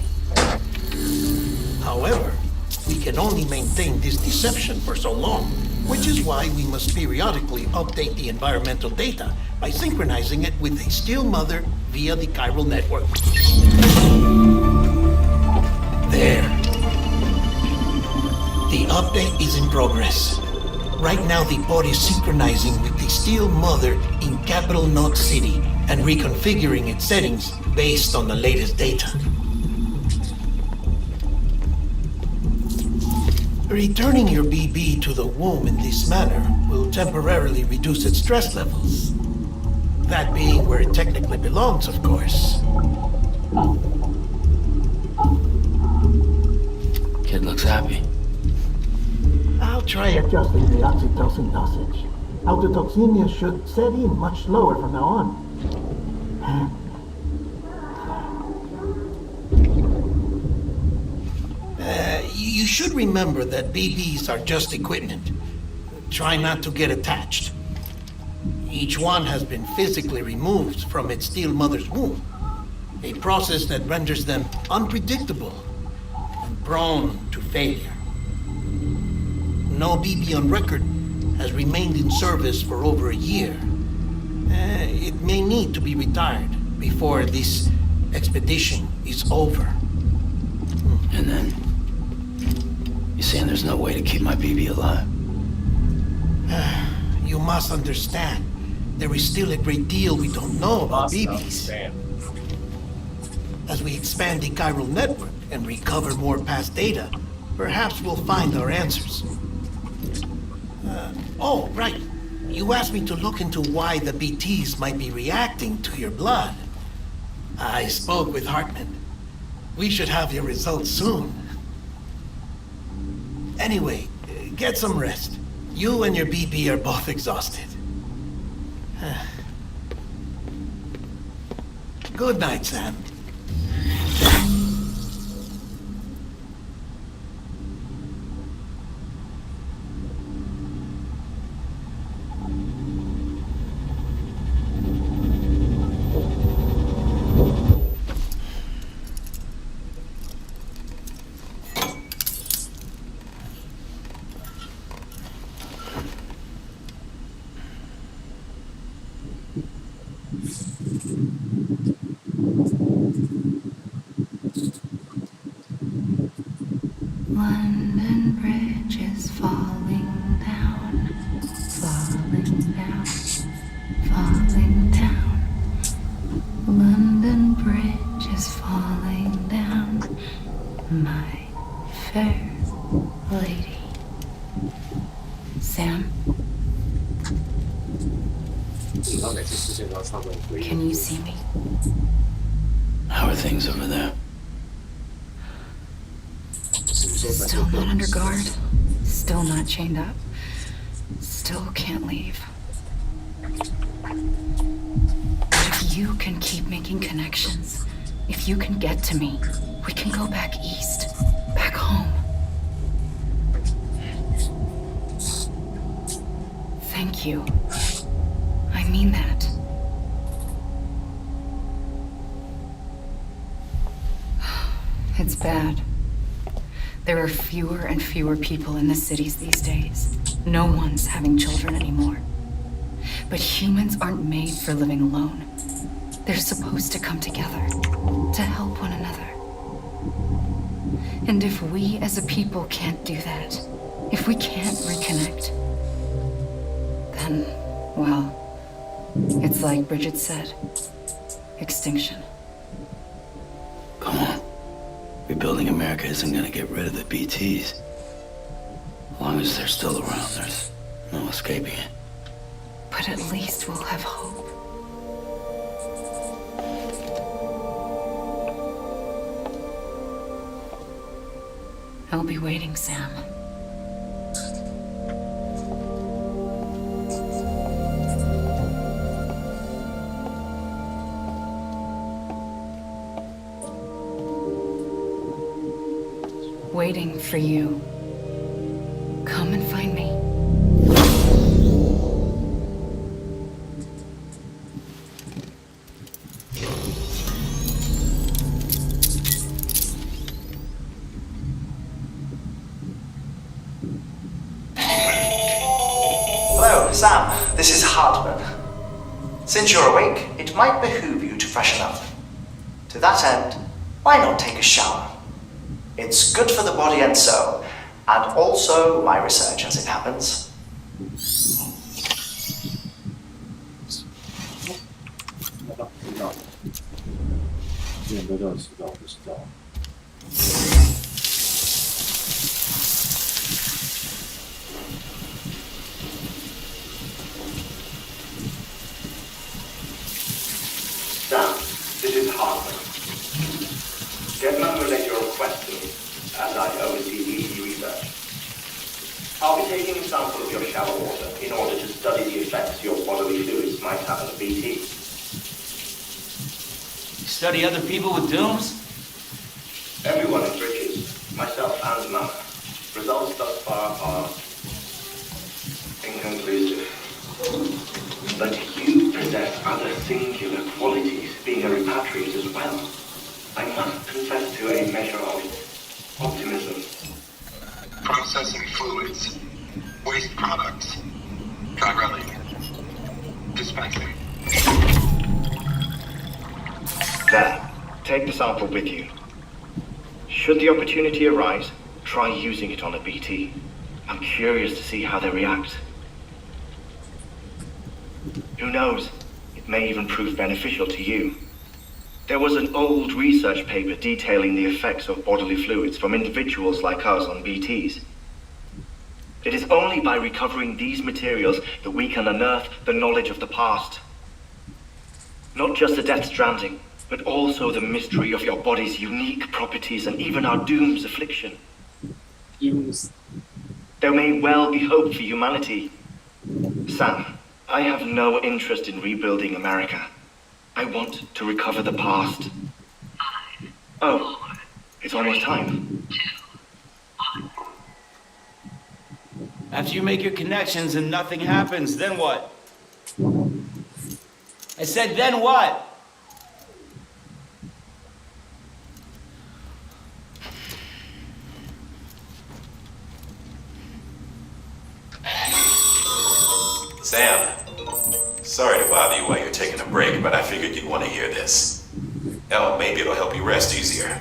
[SPEAKER 3] However, we can only maintain this deception for so long, which is why we must periodically update the environmental data by synchronizing it with a still mother via the chiral network. There. The update is in progress. Right now, the pod is synchronizing with the still mother in capital Knot City and reconfiguring its settings based on the latest data. Returning your BB to the womb in this manner will temporarily reduce its stress levels. That being where it technically belongs, of course.
[SPEAKER 2] Kid looks happy.
[SPEAKER 3] I'll try adjusting the oxytocin dosage. Autotoxemia should set in much slower from now on. You should remember that BBs are just equipment. Try not to get attached. Each one has been physically removed from its still mother's womb, a process that renders them unpredictable and prone to failure. No BB on record has remained in service for over a year. It may need to be retired before this expedition is over.
[SPEAKER 2] And then? You You saying there's no way to keep my BB alive?
[SPEAKER 3] You must understand, there is still a great deal we don't know about BBs. As we expand the chiral network and recover more past data, perhaps we'll find our answers. Oh, right. You asked me to look into why the BTs might be reacting to your blood. I spoke with Hartman. We should have your results soon. Anyway, get some rest. You and your BB are both exhausted. Good night, Sam.
[SPEAKER 10] London Bridge is falling down, falling down, falling down. London Bridge is falling down, my fair lady. Sam? Can you see me?
[SPEAKER 2] How are things over there?
[SPEAKER 10] Still not under guard, still not chained up, still can't leave. But if you can keep making connections, if you can get to me, we can go back east, back home. Thank you. I mean that. It's bad. There are fewer and fewer people in the cities these days. No one's having children anymore. But humans aren't made for living alone. They're supposed to come together, to help one another. And if we as a people can't do that, if we can't reconnect, then, well, it's like Bridget said, extinction.
[SPEAKER 2] Come on. Rebuilding America isn't gonna get rid of the BTs. As long as they're still around, there's no escaping it.
[SPEAKER 10] But at least we'll have hope. I'll be waiting, Sam. Waiting for you. Come and find me.
[SPEAKER 11] Hello, Sam. This is Hartman. Since you're awake, it might behoove you to freshen up. To that end, why not take a shower? It's good for the body and soul, and also my research as it happens.
[SPEAKER 12] Sam, this is Hartman. Deadman relayed your request to me, as I oversee the easy research. I'll be taking a sample of your shower water in order to study the effects your bodily fluids might have on the BT.
[SPEAKER 9] You study other people with dooms?
[SPEAKER 12] Everyone in Bridges, myself and Mama. Results thus far are inconclusive. But you possess other singular qualities, being a repatriate as well. I must confess to a measure of optimism.
[SPEAKER 7] Processing fluids. Waste products. Dry dispensing.
[SPEAKER 12] There. Take the sample with you. Should the opportunity arise,
[SPEAKER 13] try using it on a BT. I'm curious to see how they react. Who knows? It may even prove beneficial to you. There was an old research paper detailing the effects of bodily fluids from individuals like us on BTs. It is only by recovering these materials that we can unearth the knowledge of the past. Not just the Death Stranding, but also the mystery of your body's unique properties and even our doom's affliction. There may well be hope for humanity. Sam, I have no interest in rebuilding America. I want to recover the past. Oh, it's almost time.
[SPEAKER 8] After you make your connections and nothing happens, then what? I said, then what?
[SPEAKER 1] Sam, sorry to bother you while you're taking a break, but I figured you'd want to hear this. Hell, maybe it'll help you rest easier.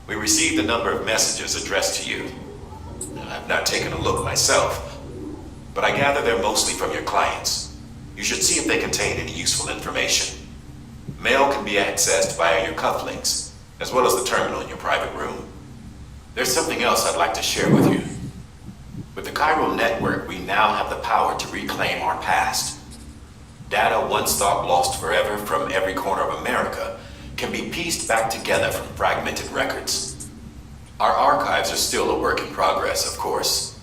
[SPEAKER 1] We received a number of messages addressed to you. I've not taken a look myself, but I gather they're mostly from your clients. You should see if they contain any useful information. Mail can be accessed via your cufflinks, as well as the terminal in your private room. There's something else I'd like to share with you. With the chiral network, we now have the power to reclaim our past. Data once thought lost forever from every corner of America can be pieced back together from fragmented records. Our archives are still a work in progress, of course.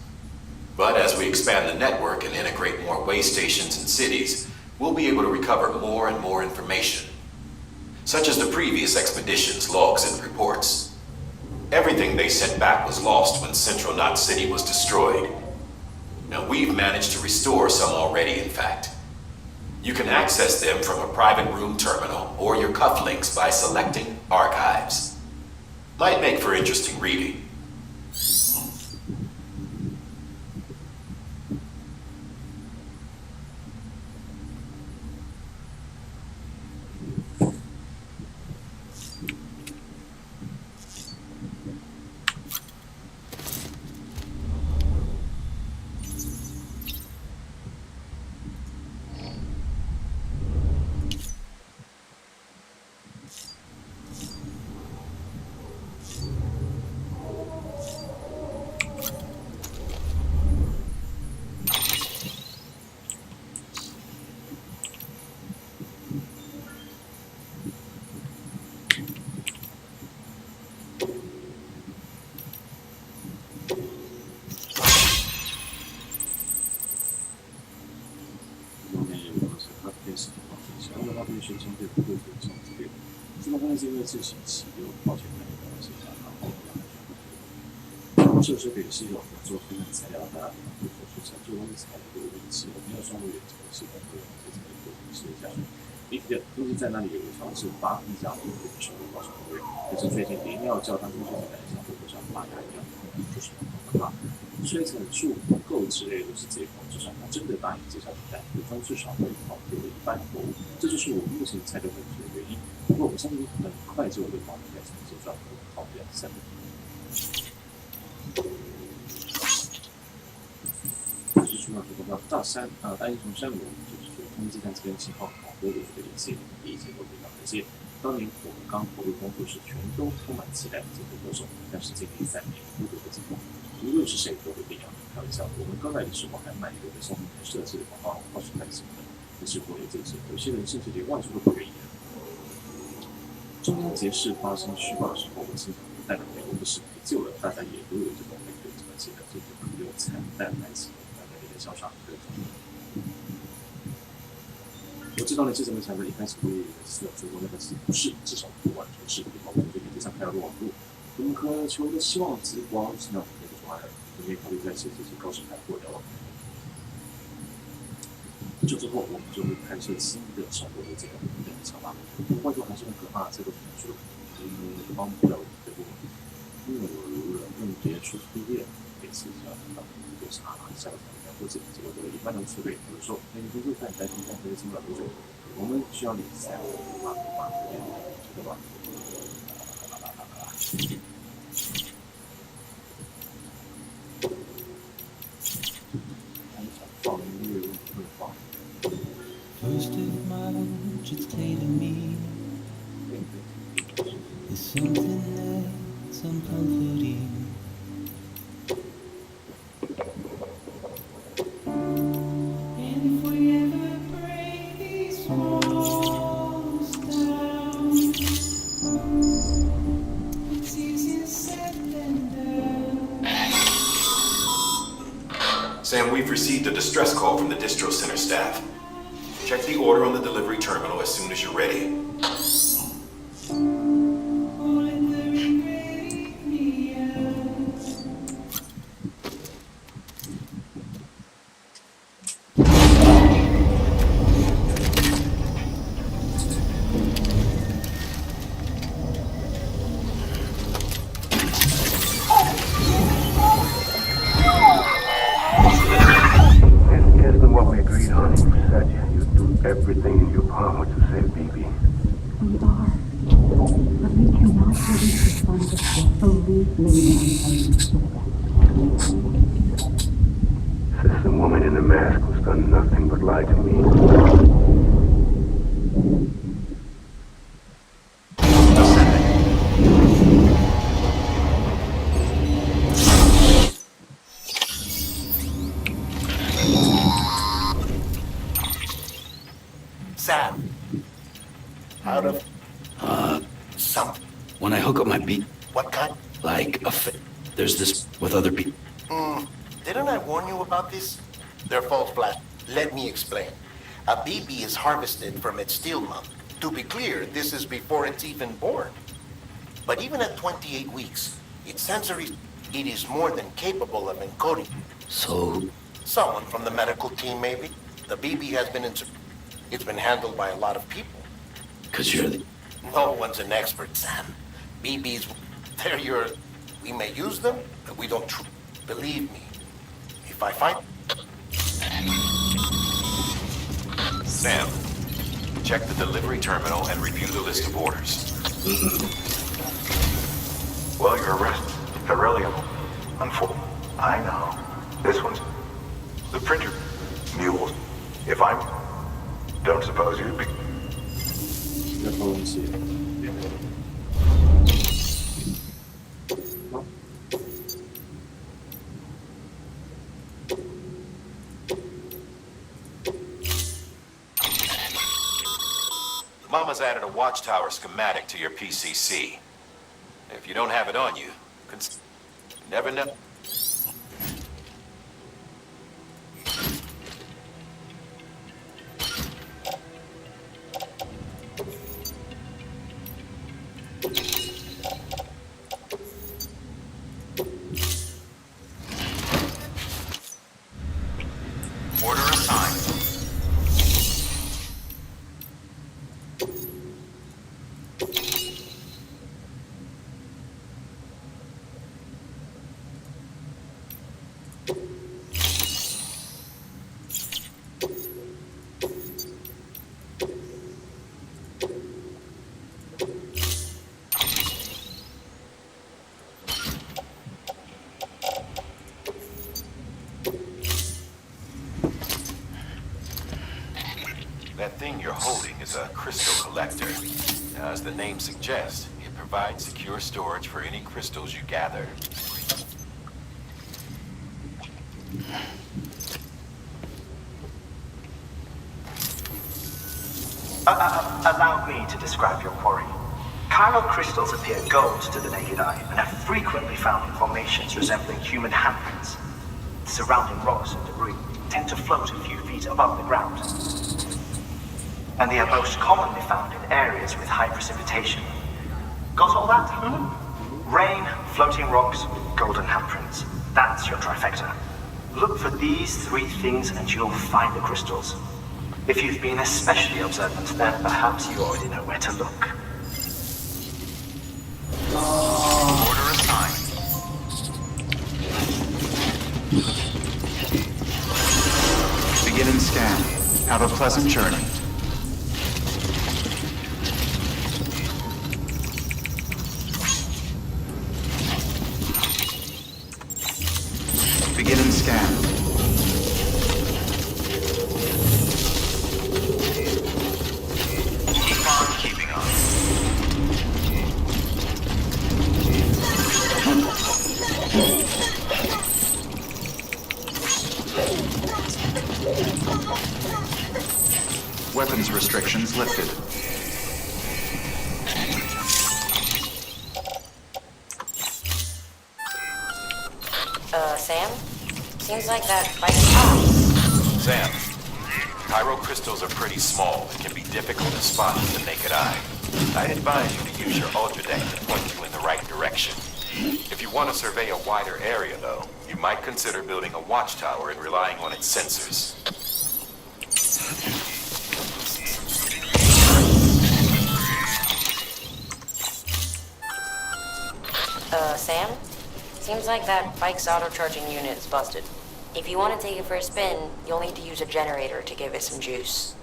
[SPEAKER 1] But as we expand the network and integrate more way stations and cities, we'll be able to recover more and more information, such as the previous expedition's logs and reports. Everything they sent back was lost when Central Knot City was destroyed. Now, we've managed to restore some already, in fact. You can access them from a private room terminal or your cufflinks by selecting Archives. Might make for interesting reading.
[SPEAKER 4] 这个自行启用，抱歉，是相当后设施可以是有做分散材料的，或者是成就工材的武器，没有双路远程系统的这个试一下。一个东西在那里有尝试发一家或者是保守部位，可是最近林料教当中就是在想或者上发展一样，就是很怕。所以层数不够之类都是这一种，至少他真的答应介绍单，对方至少会跑给我一半的货物，这就是我目前猜的问题的原因。不过我相信很快就有对方在承接转和好两三年。就是说到大山大英雄山姆，就是说他们这段这边情况好多的这个一切都非常感谢。当年我们刚投入工作时，全都充满期待这个歌手，但是经历3年孤独的寂寞，无论是谁都会这样。开玩笑，我们刚来的时候还卖一个送设置的广告，或是开心的，可是过了这些，有些人甚至连外出都不愿意了。中央节事发生虚报的时候，我心想，代表美国的事没救了，大家也都有这种没有这么写的，这种有惨淡来形容大家的潇洒各种。我知道你是怎么想的，一开始我也以为是说过那个是不是，至少不完全是，以后我们就理论上开了网路。我们渴求的希望之光是那种那个出来的，准备考虑在写这些高审台过了。不久之后，我们就会开设新的生活的这个场吧。外头还是很可怕，这个可能说，帮不了我们这部分，因为我如了用别处推荐，每次只要看到就是下个场或者结果这个一般的车队，有时候你工作在担心这个进不了多久，我们需要你358对吧？
[SPEAKER 1] Sam, we've received a distress call from the distro center staff. Check the order on the delivery terminal as soon as you're ready.
[SPEAKER 14] Everything in your power to save BB.
[SPEAKER 15] We are. But we cannot release the sun just yet. Believe me when I tell you.
[SPEAKER 14] Sister woman in the mask who's done nothing but lie to me.
[SPEAKER 3] Sam. Out of... something.
[SPEAKER 2] When I hook up my beat...
[SPEAKER 3] What kind?
[SPEAKER 2] Like there's this with other people.
[SPEAKER 3] Didn't I warn you about this? They're false flags. Let me explain. A BB is harvested from its steel mount. To be clear, this is before it's even born. But even at 28 weeks, its sensory... It is more than capable of encoding.
[SPEAKER 2] So...
[SPEAKER 3] Someone from the medical team, maybe? The BB has been It's been handled by a lot of people.
[SPEAKER 2] Because you're the...
[SPEAKER 3] No one's an expert, Sam. BBs, they're your... We may use them, but we don't believe me. If I find...
[SPEAKER 1] Sam, check the delivery terminal and review the list of orders.
[SPEAKER 7] Well, your arrest, Beryllium. I know. This one's... The printer. Mules. If I'm... Don't suppose you'd be...
[SPEAKER 1] Mama's added a watchtower schematic to your PCC. If you don't have it on you, never know. Order assigned. That thing you're holding is a crystal collector. Now, as the name suggests, it provides secure storage for any crystals you gather.
[SPEAKER 16] Allow me to describe your quarry. Chiral crystals appear gold to the naked eye and are frequently found in formations resembling human handprints. The surrounding rocks and debris tend to float a few feet above the ground. And they are most commonly found in areas with high precipitation. Got all that? Rain, floating rocks, golden handprints. That's your trifecta. Look for these three things and you'll find the crystals. If you've been especially observant, then perhaps you already know where to look.
[SPEAKER 1] Order assigned.
[SPEAKER 6] Beginning scan. Have a pleasant journey. Beginning scan.
[SPEAKER 1] Keep on keeping on.
[SPEAKER 6] Weapons restrictions lifted.
[SPEAKER 5] Sam? Seems like that bike's
[SPEAKER 1] Sam, Cairo crystals are pretty small and can be difficult to spot with the naked eye. I'd advise you to use your ultra deck to point you in the right direction. If you want to survey a wider area, though, you might consider building a watchtower and relying on its sensors.
[SPEAKER 5] Sam? Seems like that bike's auto-charging unit is busted. If you want to take it for a spin, you'll need to use a generator to give it some juice.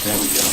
[SPEAKER 2] There we go.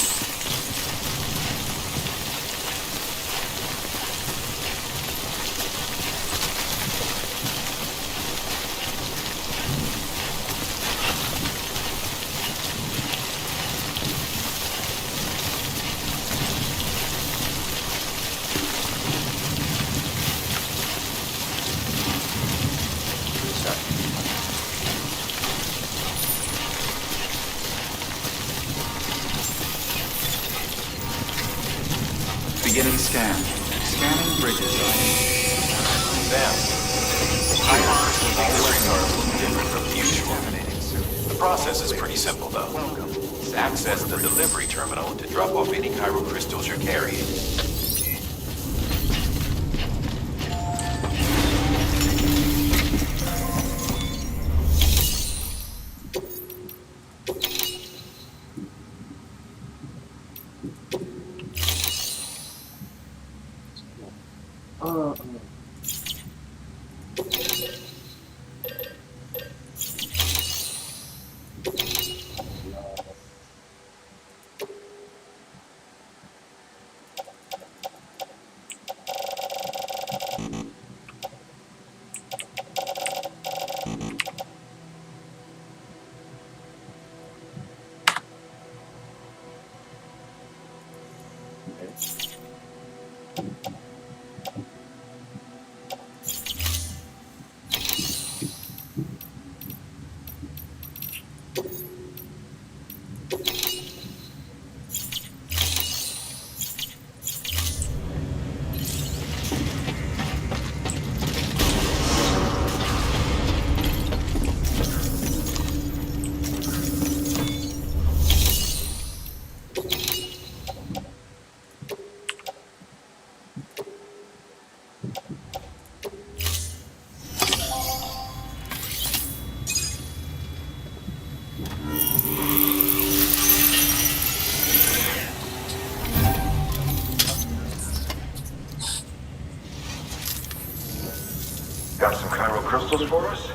[SPEAKER 6] Beginning scan. Scanning bridges.
[SPEAKER 1] Sam, higher crystals are a little different from usual. The process is pretty simple, though. Access the delivery terminal to drop off any Cairo crystals you're carrying.
[SPEAKER 12] Got some chiral crystals for us?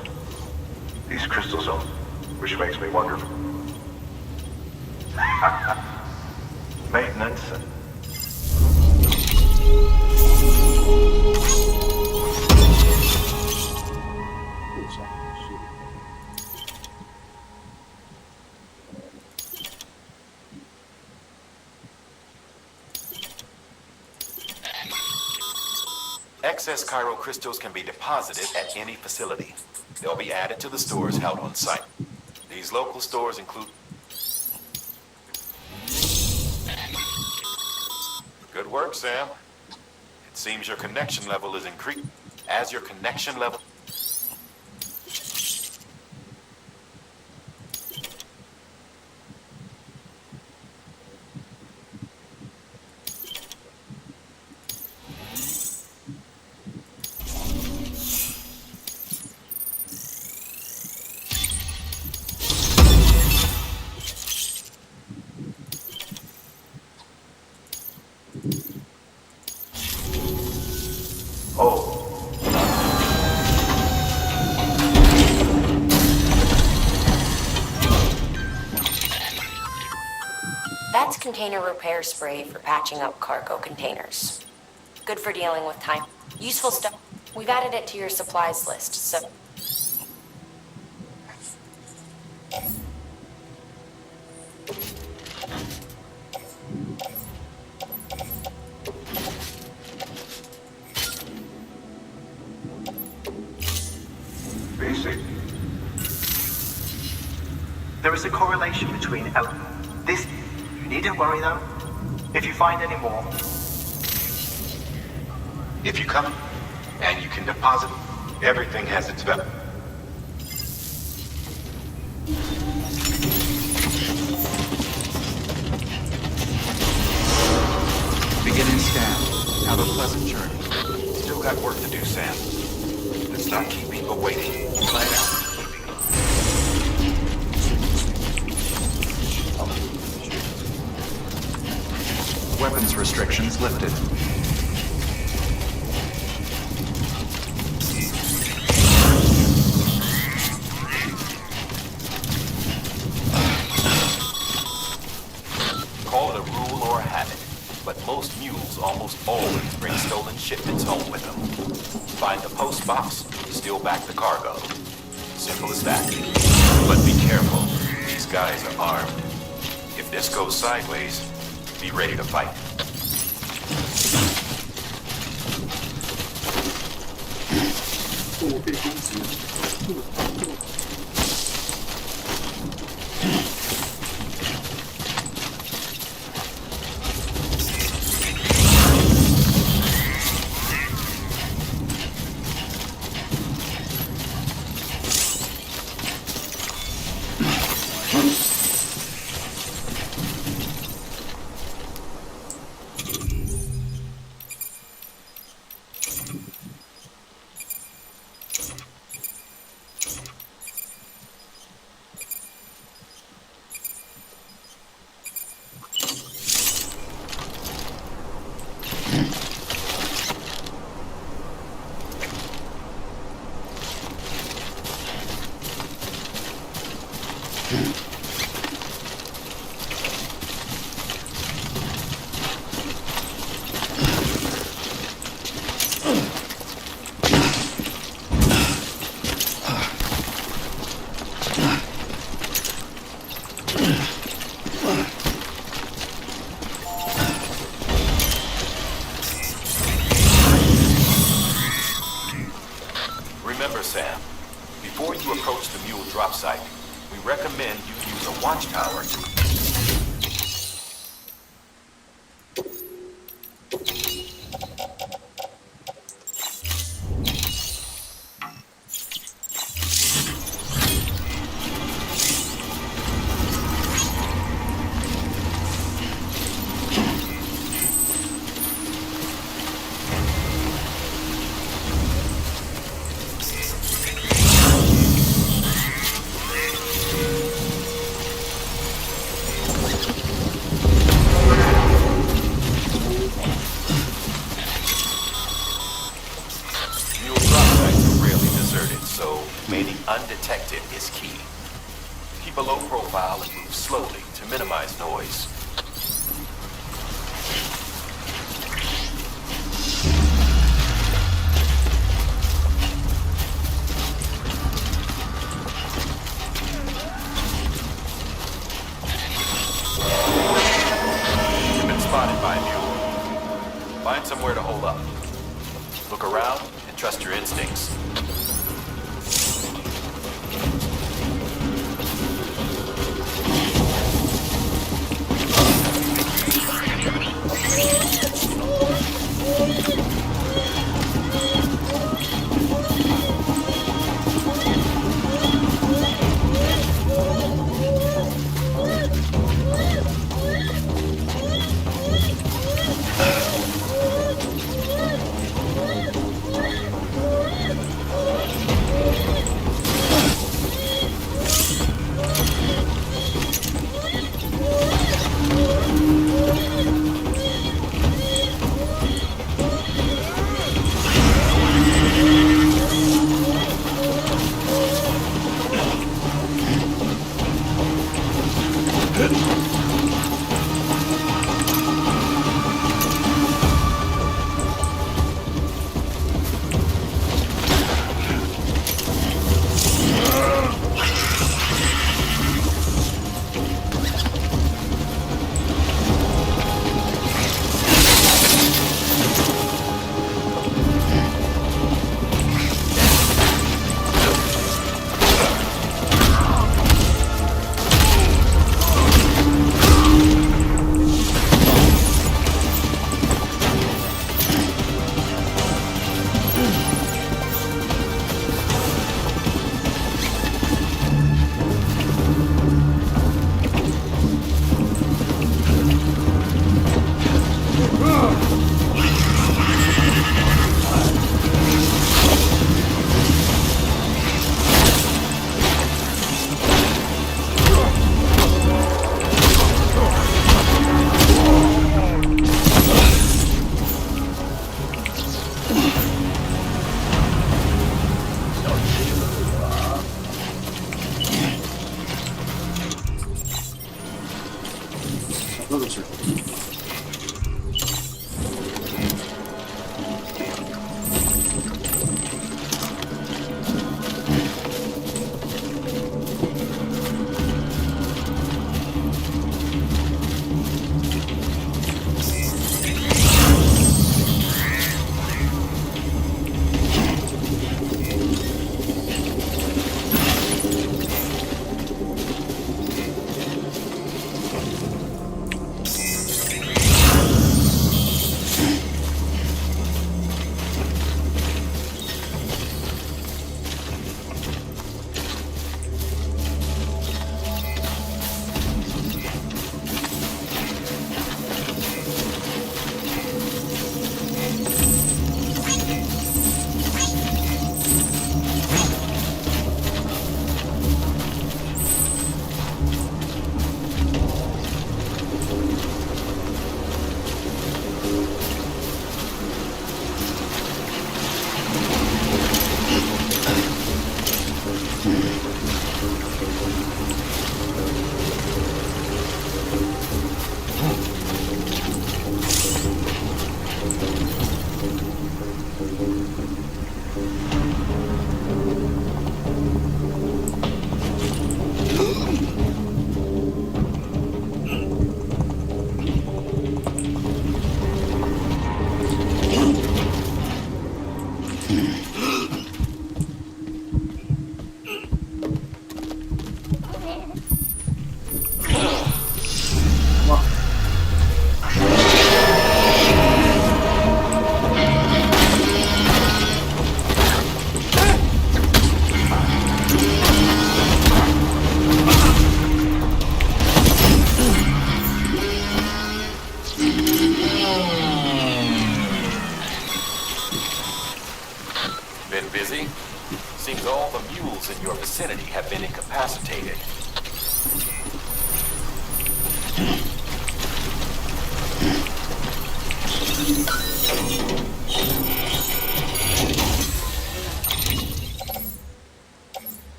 [SPEAKER 12] These crystals don't, which makes me wonder. Maintenance and
[SPEAKER 1] Excess chiral crystals can be deposited at any facility. They'll be added to the stores held on site. These local stores include... Good work, Sam. It seems your connection level is increasing. As your connection level...
[SPEAKER 5] That's container repair spray for patching up cargo containers. Good for dealing with time. Useful stuff. We've added it to your supplies list, so...
[SPEAKER 7] Basic.
[SPEAKER 16] There is a correlation between this. You needn't worry though. If you find any more,
[SPEAKER 1] If you come and you can deposit, everything has its value.
[SPEAKER 6] Beginning scan. Have a pleasant journey.
[SPEAKER 1] Still got work to do, Sam. Let's not keep people waiting. Plan out.
[SPEAKER 6] Weapons restrictions lifted.
[SPEAKER 1] Call it a rule or a habit, but most mules almost always bring stolen shipments home with them. Find the post box, steal back the cargo. Simple as that. But be careful, these guys are armed. If this goes sideways, be ready to fight. Remember, Sam, before you approach the mule drop site, we recommend you use a watchtower to... Undetected is key. Keep a low profile and move slowly to minimize noise. You've been spotted by a mule. Find somewhere to hold up.
[SPEAKER 17] Look around and trust your instincts.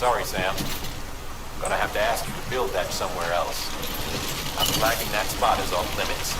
[SPEAKER 17] Sorry, Sam. Gonna have to ask you to build that somewhere else. I'm flagging that spot as off limits.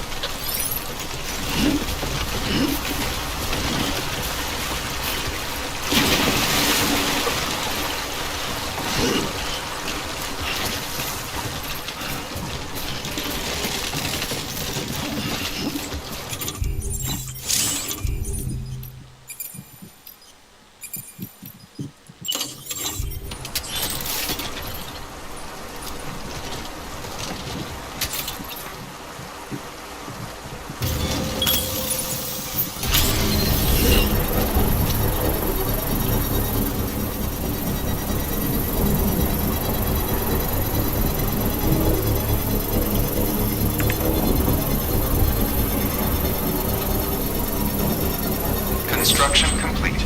[SPEAKER 6] Construction complete.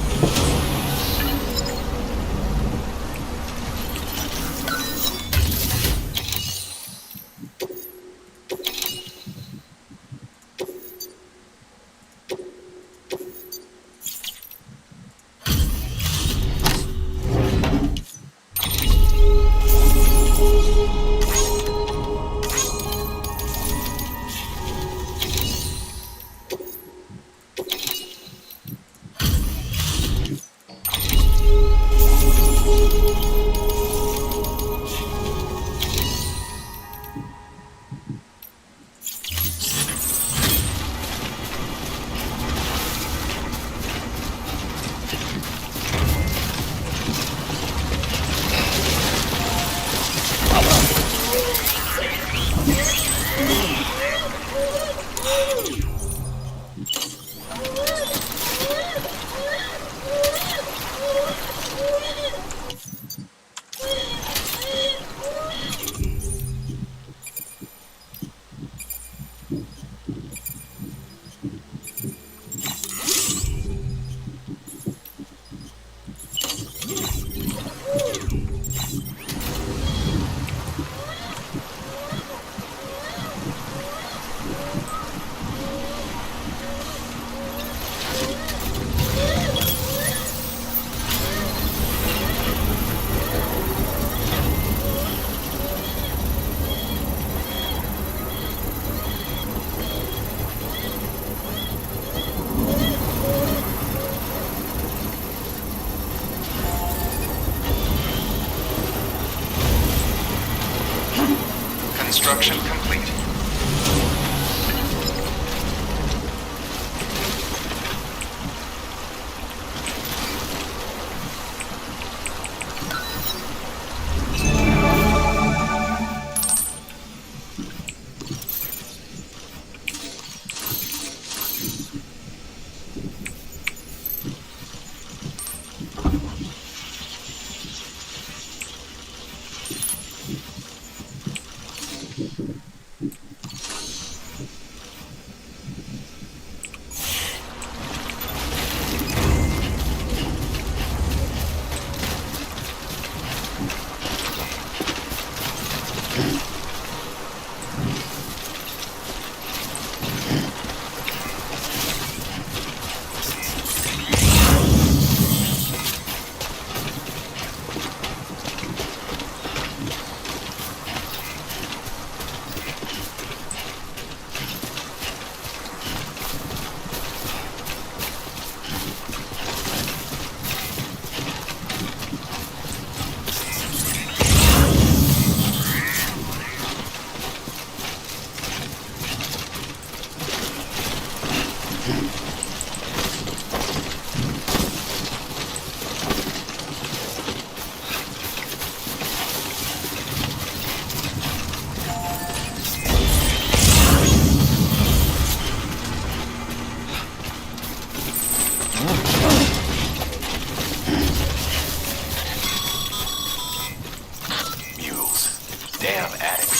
[SPEAKER 6] Construction complete.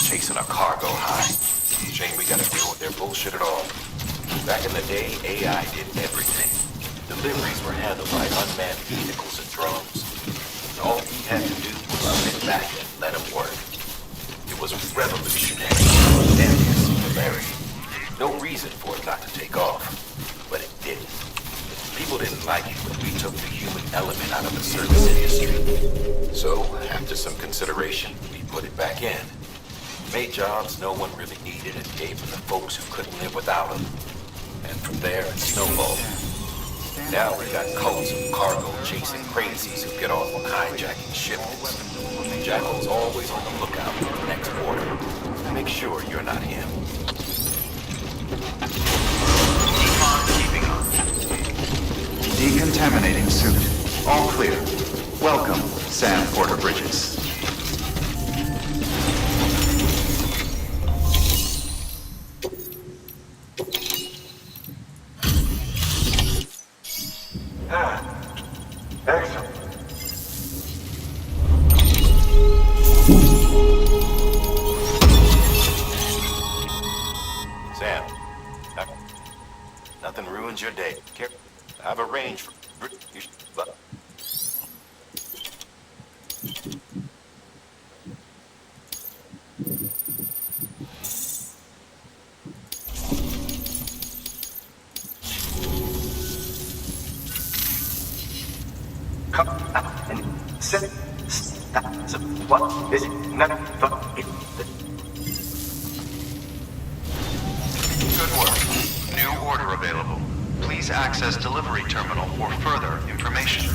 [SPEAKER 1] chasing a cargo high. Shame we gotta deal with their bullshit at all. Back in the day, AI did everything. Deliveries were handled by unmanned vehicles and drones. All he had to do was sit back and let him work. It was revolutionary. And singularity. No reason for it not to take off. But it didn't. People didn't like it when we took the human element out of the service industry. So, after some consideration, we put it back in. Made jobs no one really needed and gave them to folks who couldn't live without them. And from there, it snowballed. Now we got cults of cargo chasing crazies who get off on hijacking shipments. Jackal's always on the lookout for the next order. Make sure you're not him.
[SPEAKER 6] Keep on keeping on. Decontaminating suit. All clear. Welcome, Sam Porter Bridges.
[SPEAKER 7] Excellent.
[SPEAKER 1] Sam, nothing ruins your day. I've arranged for... You should...
[SPEAKER 16] Come and sit. What is it?
[SPEAKER 6] Good work. New order available. Please access delivery terminal for further information.